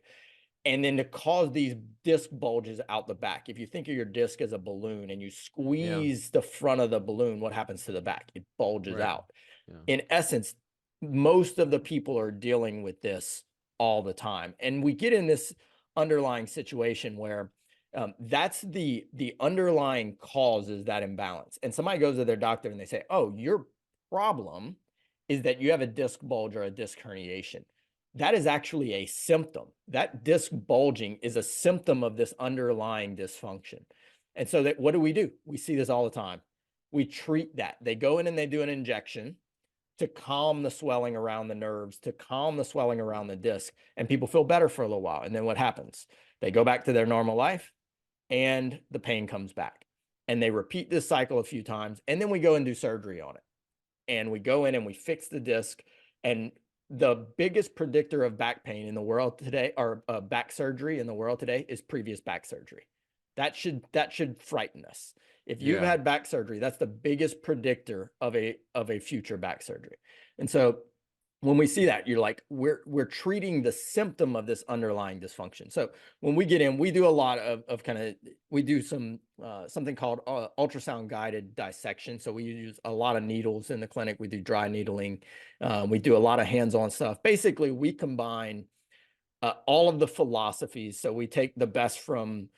And then to cause these disc bulges out the back. If you think of your disc as a balloon and you squeeze the front of the balloon, what happens to the back? It bulges Right. out. Yeah. In essence, most of the people are dealing with this all the time. And we get in this underlying situation where that's the underlying cause is that imbalance. And somebody goes to their doctor and they say, oh, your problem is that you have a disc bulge or a disc herniation. That is actually a symptom. That disc bulging is a symptom of this underlying dysfunction. And so what do? We see this all the time. We treat that. They go in and they do an injection to calm the swelling around the nerves, to calm the swelling around the disc, and people feel better for a little while. And then what happens? They go back to their normal life and the pain comes back. And they repeat this cycle a few times, and then we go and do surgery on it. And we go in and we fix the disc. And the biggest predictor of back pain in the world today, or back surgery in the world today, is previous back surgery. That should frighten us. If you've had back surgery, that's the biggest predictor of a future back surgery. And so when we see that, you're like, we're treating the symptom of this underlying dysfunction. So when we get in, we do a lot of we do some something called ultrasound guided dissection. So we use a lot of needles in the clinic. We do dry needling. We do a lot of hands-on stuff. Basically, we combine all of the philosophies. So we take the best from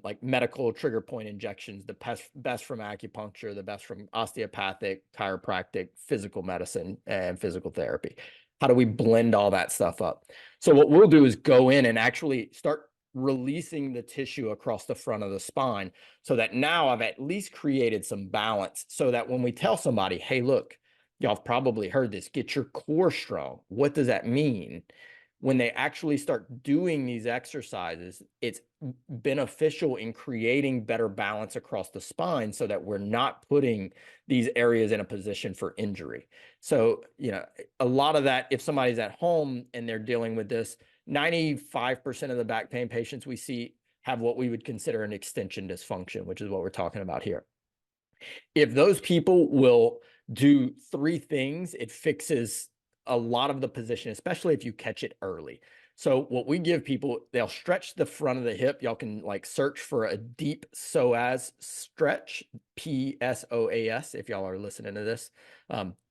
like medical trigger point injections, the best from acupuncture, the best from osteopathic, chiropractic, physical medicine, and physical therapy. How do we blend all that stuff up? So what we'll do is go in and actually start releasing the tissue across the front of the spine so that now I've at least created some balance so that when we tell somebody, hey, look, y'all have probably heard this, get your core strong. What does that mean? When they actually start doing these exercises, it's beneficial in creating better balance across the spine so that we're not putting these areas in a position for injury. So, a lot of that, if somebody's at home and they're dealing with this, 95% of the back pain patients we see have what we would consider an extension dysfunction, which is what we're talking about here. If those people will do 3 things, it fixes a lot of the position, especially if you catch it early. So what we give people, they'll stretch the front of the hip. Y'all can search for a deep psoas stretch, PSOAS, if y'all are listening to this.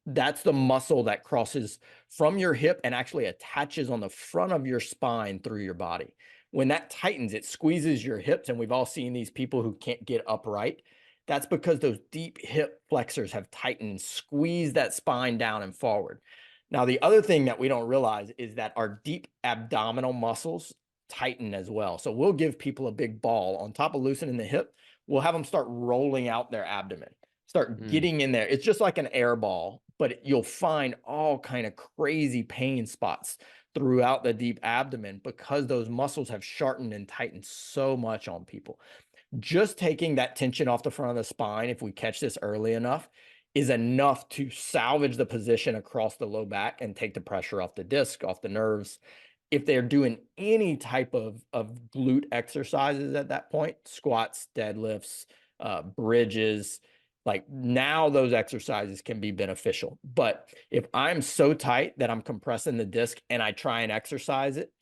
That's the muscle that crosses from your hip and actually attaches on the front of your spine through your body. When that tightens, it squeezes your hips, and we've all seen these people who can't get upright. That's because those deep hip flexors have tightened, squeezed that spine down and forward. Now, the other thing that we don't realize is that our deep abdominal muscles tighten as well. So we'll give people a big ball on top of loosening the hip. We'll have them start rolling out their abdomen, start getting in there. It's just like an air ball, but you'll find all kind of crazy pain spots throughout the deep abdomen because those muscles have shortened and tightened so much on people. Just taking that tension off the front of the spine, if we catch this early enough, is enough to salvage the position across the low back and take the pressure off the disc, off the nerves. If they're doing any type of glute exercises at that point, squats, deadlifts, bridges, like now those exercises can be beneficial. But if I'm so tight that I'm compressing the disc and I try and exercise it,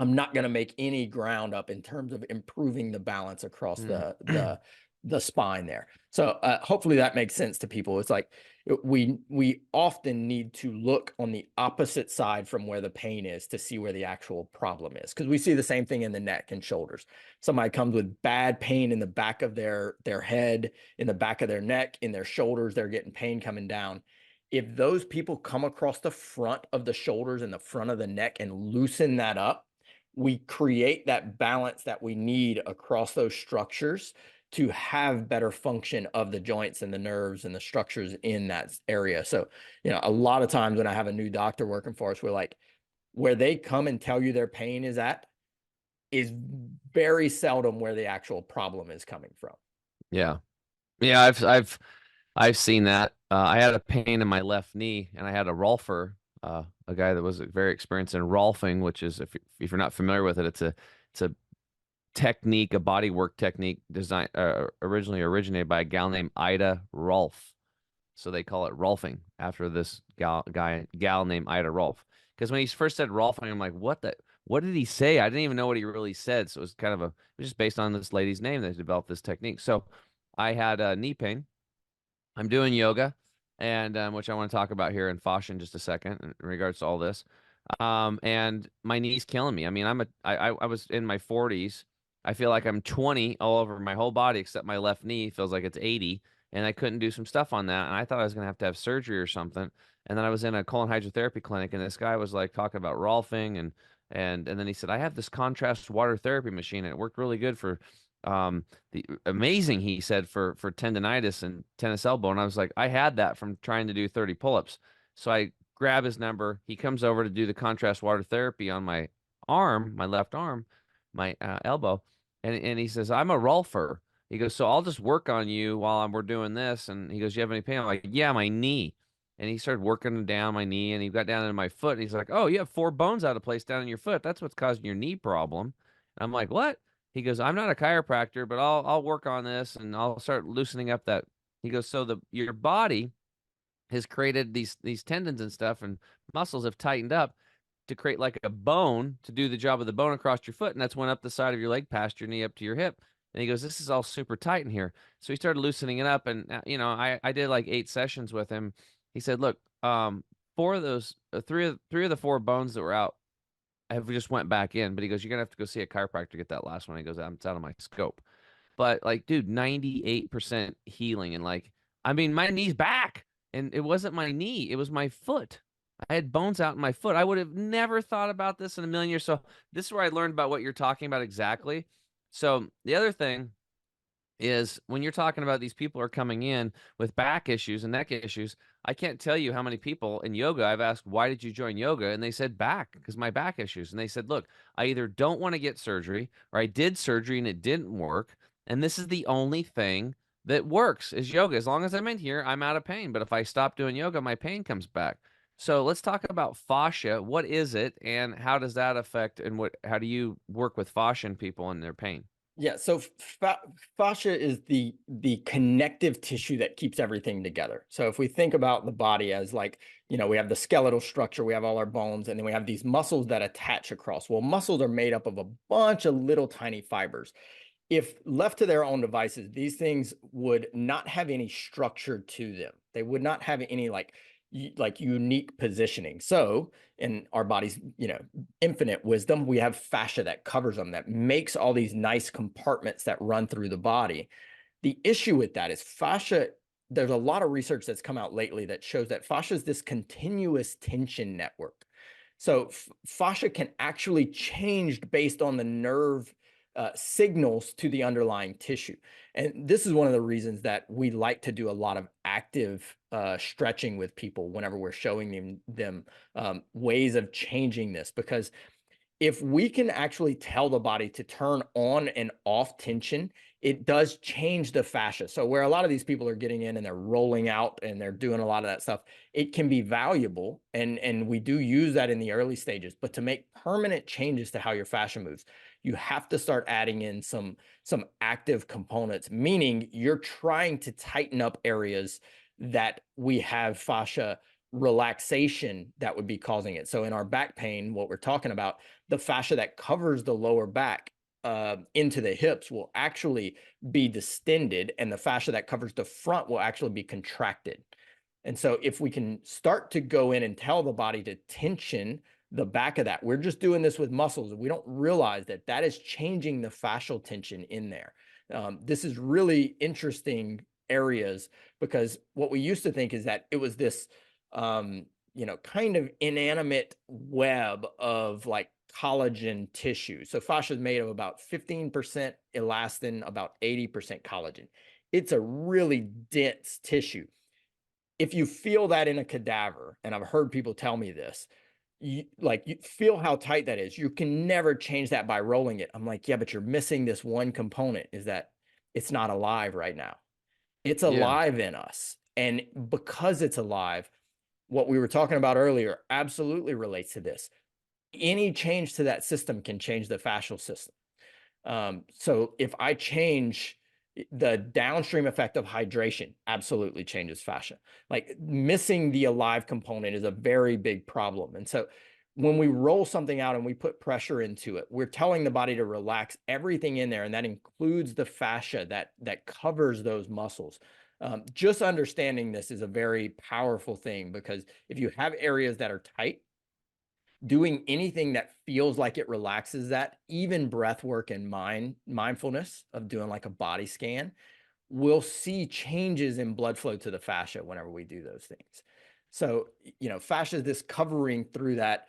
I'm not going to make any ground up in terms of improving the balance across the spine there. So hopefully that makes sense to people. It's like we often need to look on the opposite side from where the pain is to see where the actual problem is, because we see the same thing in the neck and shoulders. Somebody comes with bad pain in the back of their head, in the back of their neck, in their shoulders, they're getting pain coming down. If those people come across the front of the shoulders and the front of the neck and loosen that up, we create that balance that we need across those structures to have better function of the joints and the nerves and the structures in that area. So, a lot of times when I have a new doctor working for us, we're like, where they come and tell you their pain is at is very seldom where the actual problem is coming from. Yeah. Yeah. I've seen that. I had a pain in my left knee, and I had a rolfer, a guy that was very experienced in rolfing, which is, if you're not familiar with it, it's a technique, a body work technique designed originally originated by a gal named Ida Rolf. So they call it rolfing after this gal named Ida Rolf. Because when he first said rolfing, I'm like, what did he say? I didn't even know what he really said. So it was it was just based on this lady's name that developed this technique. So I had knee pain. I'm doing yoga, and which I want to talk about here in fascia in just a second in regards to all this. And my knee's killing me. I mean, I was in my 40s. I feel like I'm 20 all over my whole body except my left knee feels like it's 80, and I couldn't do some stuff on that. And I thought I was gonna have to have surgery or something. And then I was in a colon hydrotherapy clinic, and this guy was like talking about rolfing, and then he said, I have this contrast water therapy machine, and it worked really good for the amazing, he said, for tendonitis and tennis elbow. And I was like, I had that from trying to do 30 pull-ups. So I grab his number. He comes over to do the contrast water therapy on my arm, my left arm, my elbow. And he says, I'm a rolfer. He goes, so I'll just work on you while we're doing this. And he goes, you have any pain? I'm like, yeah, my knee. And he started working down my knee, and he got down into my foot. And he's like, oh, you have 4 bones out of place down in your foot. That's what's causing your knee problem. And I'm like, what? He goes, I'm not a chiropractor, but I'll work on this, and I'll start loosening up that. He goes, so your body has created these tendons and stuff, and muscles have tightened up to create like a bone to do the job of the bone across your foot, and that's went up the side of your leg past your knee up to your hip. And he goes, this is all super tight in here. So he started loosening it up, and I did like 8 sessions with him. He said, look, 4 of those, 3 of the 4 bones that were out have just went back in, but he goes, you're gonna have to go see a chiropractor to get that last one. He goes, it's out of my scope. But like, dude, 98% healing. And like, I mean, my knee's back, and it wasn't my knee, it was my foot. I had bones out in my foot. I would have never thought about this in a million years. So this is where I learned about what you're talking about exactly. So the other thing is, when you're talking about these people are coming in with back issues and neck issues, I can't tell you how many people in yoga I've asked, why did you join yoga? And they said back, because my back issues. And they said, look, I either don't want to get surgery, or I did surgery and it didn't work. And this is the only thing that works is yoga. As long as I'm in here, I'm out of pain. But if I stop doing yoga, my pain comes back. So let's talk about fascia. What is it, and how does that affect, and how do you work with fascia and people and their pain? Yeah, so fascia is the connective tissue that keeps everything together. So if we think about the body as like, we have the skeletal structure, we have all our bones, and then we have these muscles that attach across. Well, muscles are made up of a bunch of little tiny fibers. If left to their own devices, these things would not have any structure to them. They would not have any like unique positioning. So in our body's, infinite wisdom, we have fascia that covers them, that makes all these nice compartments that run through the body. The issue with that is fascia, there's a lot of research that's come out lately that shows that fascia is this continuous tension network. So fascia can actually change based on the nerve signals to the underlying tissue. And this is one of the reasons that we like to do a lot of active stretching with people whenever we're showing them ways of changing this, because if we can actually tell the body to turn on and off tension, it does change the fascia. So where a lot of these people are getting in and they're rolling out and they're doing a lot of that stuff, it can be valuable. And we do use that in the early stages, but to make permanent changes to how your fascia moves, you have to start adding in some active components, meaning you're trying to tighten up areas that we have fascia relaxation that would be causing it. So in our back pain, what we're talking about, the fascia that covers the lower back into the hips will actually be distended, and the fascia that covers the front will actually be contracted. And so if we can start to go in and tell the body to tension the back of that, we're just doing this with muscles, and we don't realize that that is changing the fascial tension in there. This is really interesting areas, because what we used to think is that it was this kind of inanimate web of like collagen tissue. So fascia is made of about 15% elastin, about 80% collagen. It's a really dense tissue. If you feel that in a cadaver, and I've heard people tell me this, you feel how tight that is. You can never change that by rolling it. I'm like, yeah, but you're missing this one component, is that it's not alive right now. It's alive in us. And because it's alive, what we were talking about earlier absolutely relates to this. Any change to that system can change the fascial system. So if I change the downstream effect of hydration, absolutely changes fascia. Like missing the alive component is a very big problem. And so when we roll something out and we put pressure into it, we're telling the body to relax everything in there. And that includes the fascia that covers those muscles. Just understanding this is a very powerful thing, because if you have areas that are tight, doing anything that feels like it relaxes that, even breath work and mindfulness of doing like a body scan, we'll see changes in blood flow to the fascia whenever we do those things. So, fascia is this covering through that.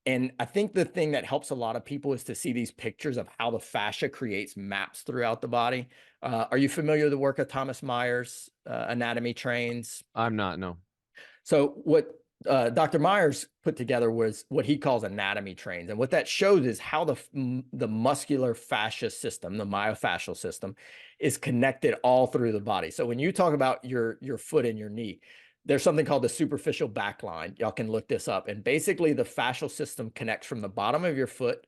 And I think the thing that helps a lot of people is to see these pictures of how the fascia creates maps throughout the body. Are you familiar with the work of Thomas Myers, anatomy trains? I'm not, no. So what Dr. Myers put together was what he calls anatomy trains. And what that shows is how the muscular fascia system, the myofascial system, is connected all through the body. So when you talk about your foot and your knee, there's something called the superficial back line. Y'all can look this up. And basically the fascial system connects from the bottom of your foot,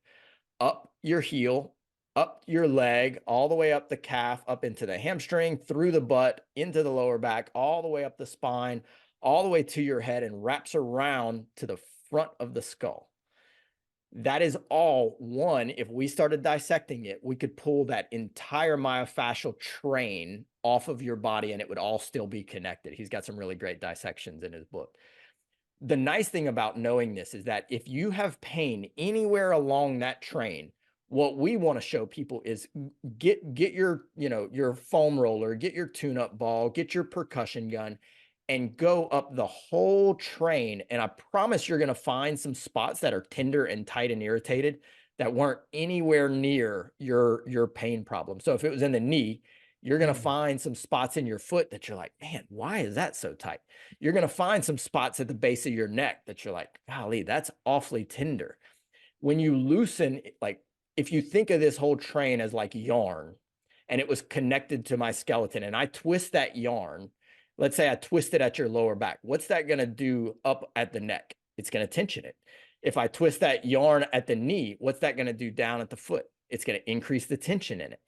up your heel, up your leg, all the way up the calf, up into the hamstring, through the butt, into the lower back, all the way up the spine, all the way to your head, and wraps around to the front of the skull. That is all one. If we started dissecting it, we could pull that entire myofascial train off of your body and it would all still be connected. He's got some really great dissections in his book. The nice thing about knowing this is that if you have pain anywhere along that train, what we want to show people is get your, your foam roller, get your tune-up ball, get your percussion gun, and go up the whole train. And I promise you're going to find some spots that are tender and tight and irritated that weren't anywhere near your pain problem. So if it was in the knee, you're going to find some spots in your foot that you're like, man, why is that so tight? You're going to find some spots at the base of your neck that you're like, golly, that's awfully tender. When you loosen, like if you think of this whole train as like yarn, and it was connected to my skeleton, and I twist that yarn, let's say I twist it at your lower back. What's that going to do up at the neck? It's going to tension it. If I twist that yarn at the knee, what's that going to do down at the foot? It's going to increase the tension in it.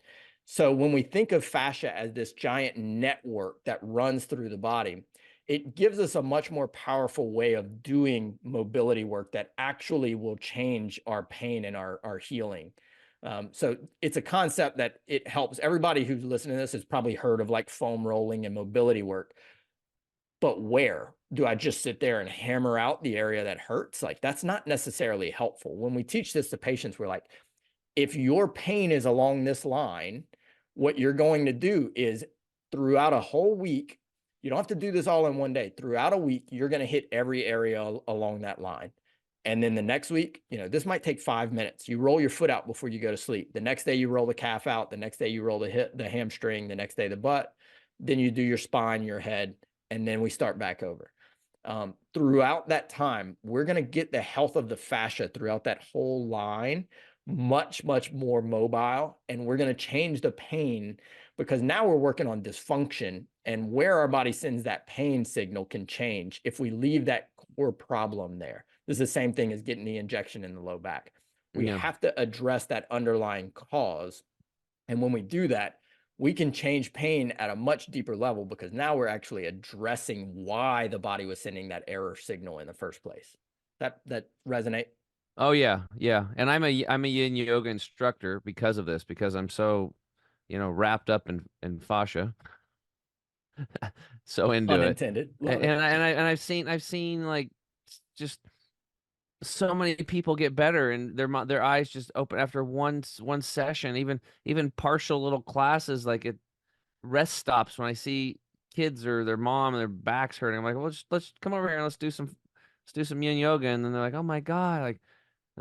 So when we think of fascia as this giant network that runs through the body, it gives us a much more powerful way of doing mobility work that actually will change our pain and our healing. So it's a concept that it helps. Everybody who's listening to this has probably heard of like foam rolling and mobility work. But where do I just sit there and hammer out the area that hurts? Like that's not necessarily helpful. When we teach this to patients, we're like, if your pain is along this line, what you're going to do is throughout a whole week, you don't have to do this all in one day. Throughout a week, you're going to hit every area along that line. And then the next week, this might take 5 minutes. You roll your foot out before you go to sleep. The next day you roll the calf out. The next day you roll the hip, the hamstring. The next day the butt. Then you do your spine, your head, and then we start back over. Throughout that time, we're going to get the health of the fascia throughout that whole line much, much more mobile. And we're going to change the pain because now we're working on dysfunction, and where our body sends that pain signal can change if we leave that core problem there. This is the same thing as getting the injection in the low back. We Yeah. have to address that underlying cause. And when we do that, we can change pain at a much deeper level because now we're actually addressing why the body was sending that error signal in the first place. That resonate? Oh yeah, yeah. And I'm a yin yoga instructor because of this, because I'm so, wrapped up in fascia, so into it. Unintended. Love And it. I've seen like just so many people get better and their eyes just open after one session, even partial little classes, like it rest stops when I see kids or their mom and their backs hurting. I'm like, well, just let's come over here and let's do some yin yoga. And then they're like, oh my God, like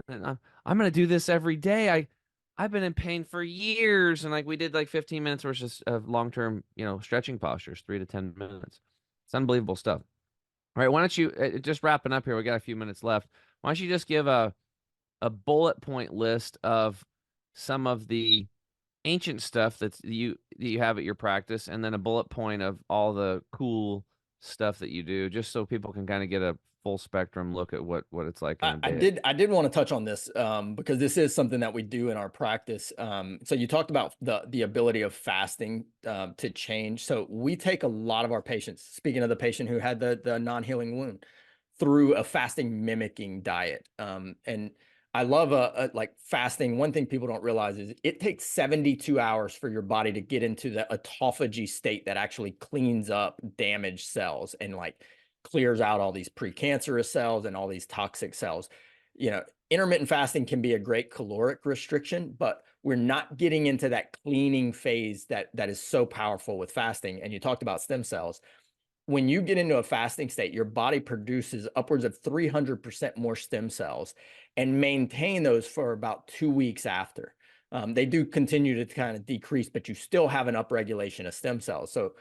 I'm gonna do this every day. I've been in pain for years, and like we did like 15 minutes versus long term, stretching postures, 3 to 10 minutes. It's unbelievable stuff. All right, why don't you just wrapping up here? We got a few minutes left. Why don't you just give a bullet point list of some of the ancient stuff that you have at your practice, and then a bullet point of all the cool stuff that you do, just so people can kind of get a full spectrum look at what it's like in a day. I did want to touch on this because this is something that we do in our practice. So you talked about the ability of fasting to change. So we take a lot of our patients, speaking of the patient who had the non-healing wound, through a fasting mimicking diet. And I love like fasting. One thing people don't realize is it takes 72 hours for your body to get into the autophagy state that actually cleans up damaged cells and like clears out all these precancerous cells and all these toxic cells. Intermittent fasting can be a great caloric restriction, but we're not getting into that cleaning phase that is so powerful with fasting. And you talked about stem cells. When you get into a fasting state, your body produces upwards of 300% more stem cells and maintain those for about 2 weeks after. They do continue to kind of decrease, but you still have an upregulation of stem cells. So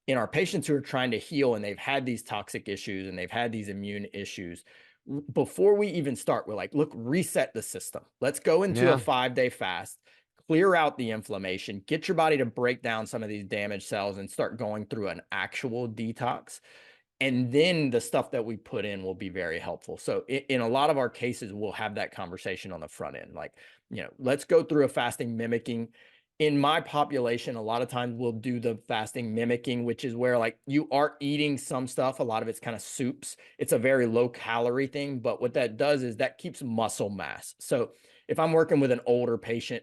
in our patients who are trying to heal and they've had these toxic issues and they've had these immune issues, before we even start, we're like, look, reset the system. Let's go into a 5-day fast, clear out the inflammation, get your body to break down some of these damaged cells and start going through an actual detox. And then the stuff that we put in will be very helpful. So in a lot of our cases, we'll have that conversation on the front end. Like, let's go through a fasting mimicking. In my population, a lot of times we'll do the fasting mimicking, which is where like you are eating some stuff. A lot of it's kind of soups. It's a very low calorie thing. But what that does is that keeps muscle mass. So if I'm working with an older patient,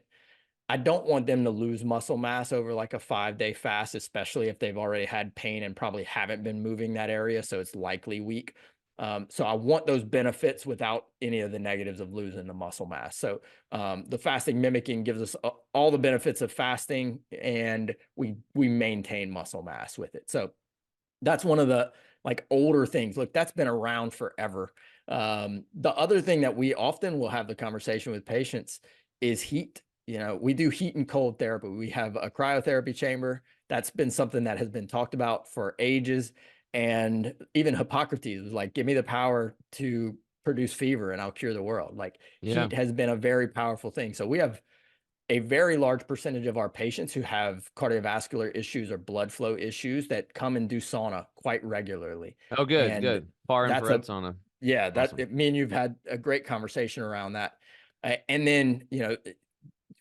I don't want them to lose muscle mass over like a 5-day fast, especially if they've already had pain and probably haven't been moving that area. So it's likely weak. So I want those benefits without any of the negatives of losing the muscle mass. So the fasting mimicking gives us all the benefits of fasting, and we maintain muscle mass with it. So that's one of the like older things. Look, that's been around forever. The other thing that we often will have the conversation with patients is heat. We do heat and cold therapy. We have a cryotherapy chamber. That's been something that has been talked about for ages. And even Hippocrates was like, give me the power to produce fever and I'll cure the world. Like Yeah. heat has been a very powerful thing. So we have a very large percentage of our patients who have cardiovascular issues or blood flow issues that come and do sauna quite regularly. Oh, good, And good. Far that's infrared sauna. yeah, Awesome. me and you've had a great conversation around that. And then,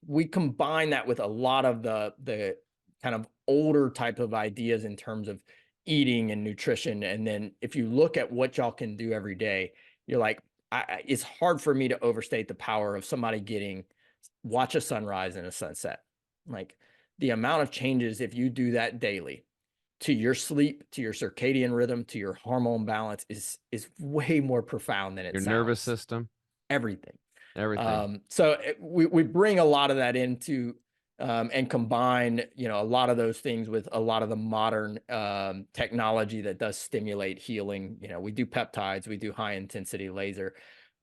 we combine that with a lot of the kind of older type of ideas in terms of eating and nutrition. And then if you look at what y'all can do every day, you're like, it's hard for me to overstate the power of somebody watch a sunrise and a sunset. Like the amount of changes, if you do that daily, to your sleep, to your circadian rhythm, to your hormone balance is way more profound than it Your sounds. nervous system, Everything. everything. So we bring a lot of that into and combine, a lot of those things with a lot of the modern technology that does stimulate healing. We do peptides, we do high intensity laser.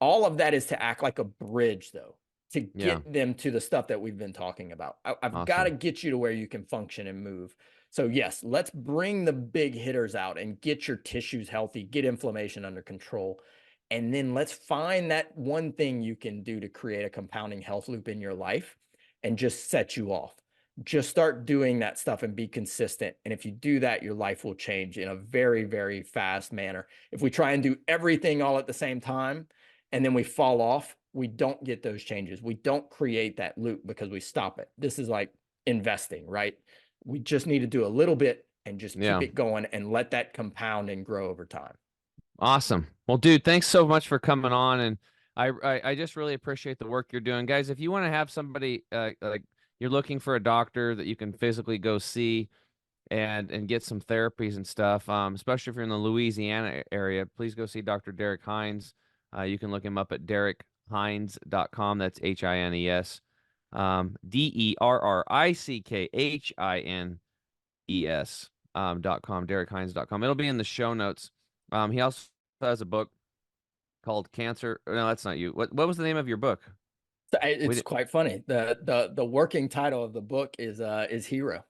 All of that is to act like a bridge, though, to get them to the stuff that we've been talking about. I've got to Awesome. get you to where you can function and move. So yes, let's bring the big hitters out and get your tissues healthy, get inflammation under control. And then let's find that one thing you can do to create a compounding health loop in your life and just set you off. Just start doing that stuff and be consistent. And if you do that, your life will change in a very, very fast manner. If we try and do everything all at the same time and then we fall off, we don't get those changes. We don't create that loop because we stop it. This is like investing, right? We just need to do a little bit and just keep it going and let that compound and grow over time. Awesome. Well, dude, thanks so much for coming on. And I just really appreciate the work you're doing. Guys, if you want to have somebody like you're looking for a doctor that you can physically go see and get some therapies and stuff, especially if you're in the Louisiana area, please go see Dr. Derrick Hines. You can look him up at DerrickHines.com. That's Hines. DerrickHines.com, DerrickHines.com. It'll be in the show notes. He also has a book called Cancer. No, that's not you. What was the name of your book? It's quite funny. The working title of the book is Hero.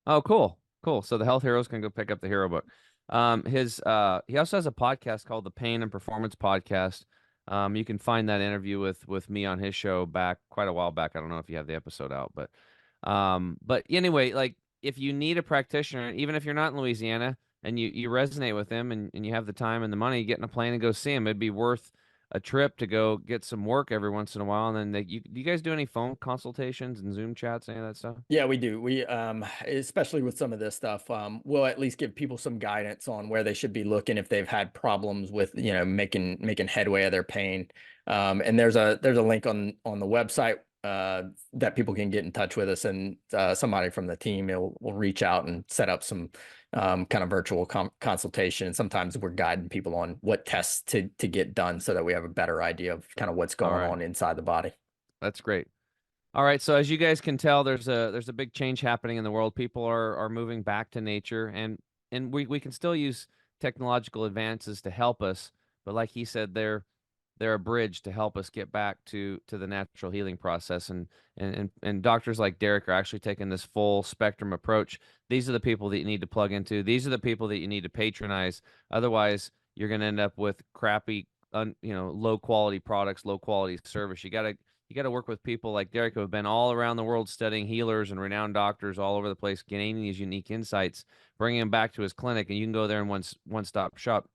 Oh, cool. Cool. So the health heroes can go pick up the hero book. He also has a podcast called the Pain and Performance Podcast. You can find that interview with me on his show back quite a while back. I don't know if you have the episode out, but anyway, like if you need a practitioner, even if you're not in Louisiana and you resonate with him and you have the time and the money, get in a plane and go see him. It'd be worth a trip to go get some work every once in a while. And then do you guys do any phone consultations and Zoom chats, any of that stuff? Yeah, we do. We, especially with some of this stuff, we'll at least give people some guidance on where they should be looking if they've had problems with, making headway of their pain. And there's a link on the website that people can get in touch with us, and somebody from the team will reach out and set up some kind of virtual consultation. And sometimes we're guiding people on what tests to get done so that we have a better idea of kind of what's going on inside the body. That's great. All right. So as you guys can tell, there's a big change happening in the world. People are moving back to nature, and we can still use technological advances to help us. But like he said, they're a bridge to help us get back to the natural healing process. And doctors like Derrick are actually taking this full spectrum approach. These are the people that you need to plug into. These are the people that you need to patronize. Otherwise, you're going to end up with crappy, low quality products, low quality service. You got to work with people like Derrick who have been all around the world studying healers and renowned doctors all over the place, gaining these unique insights, bringing them back to his clinic, and you can go there in one-stop shop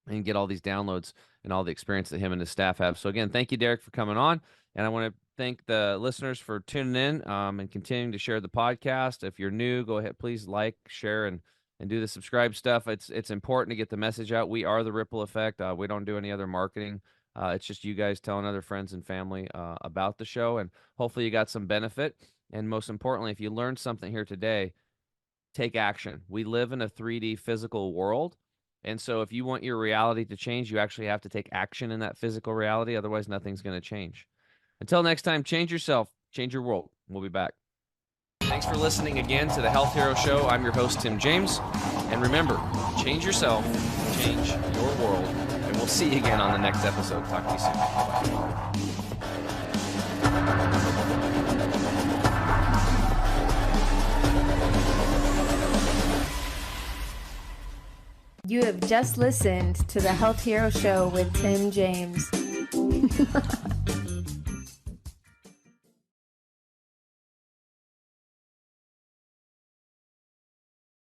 and get all these downloads and all the experience that him and his staff have. So again, thank you, Derrick, for coming on. And I want to thank the listeners for tuning in and continuing to share the podcast. If you're new, go ahead, please like, share, and do the subscribe stuff. It's important to get the message out. We are the Ripple Effect. We don't do any other marketing. It's just you guys telling other friends and family about the show, and hopefully you got some benefit. And most importantly, if you learned something here today, take action. We live in a 3D physical world. And so if you want your reality to change, you actually have to take action in that physical reality. Otherwise, nothing's going to change. Until next time, change yourself, change your world. We'll be back. Thanks for listening again to the Health Hero Show. I'm your host, Tim James. And remember, change yourself, change your world. And we'll see you again on the next episode. Talk to you soon. Bye-bye. You have just listened to the Health Hero Show with Tim James.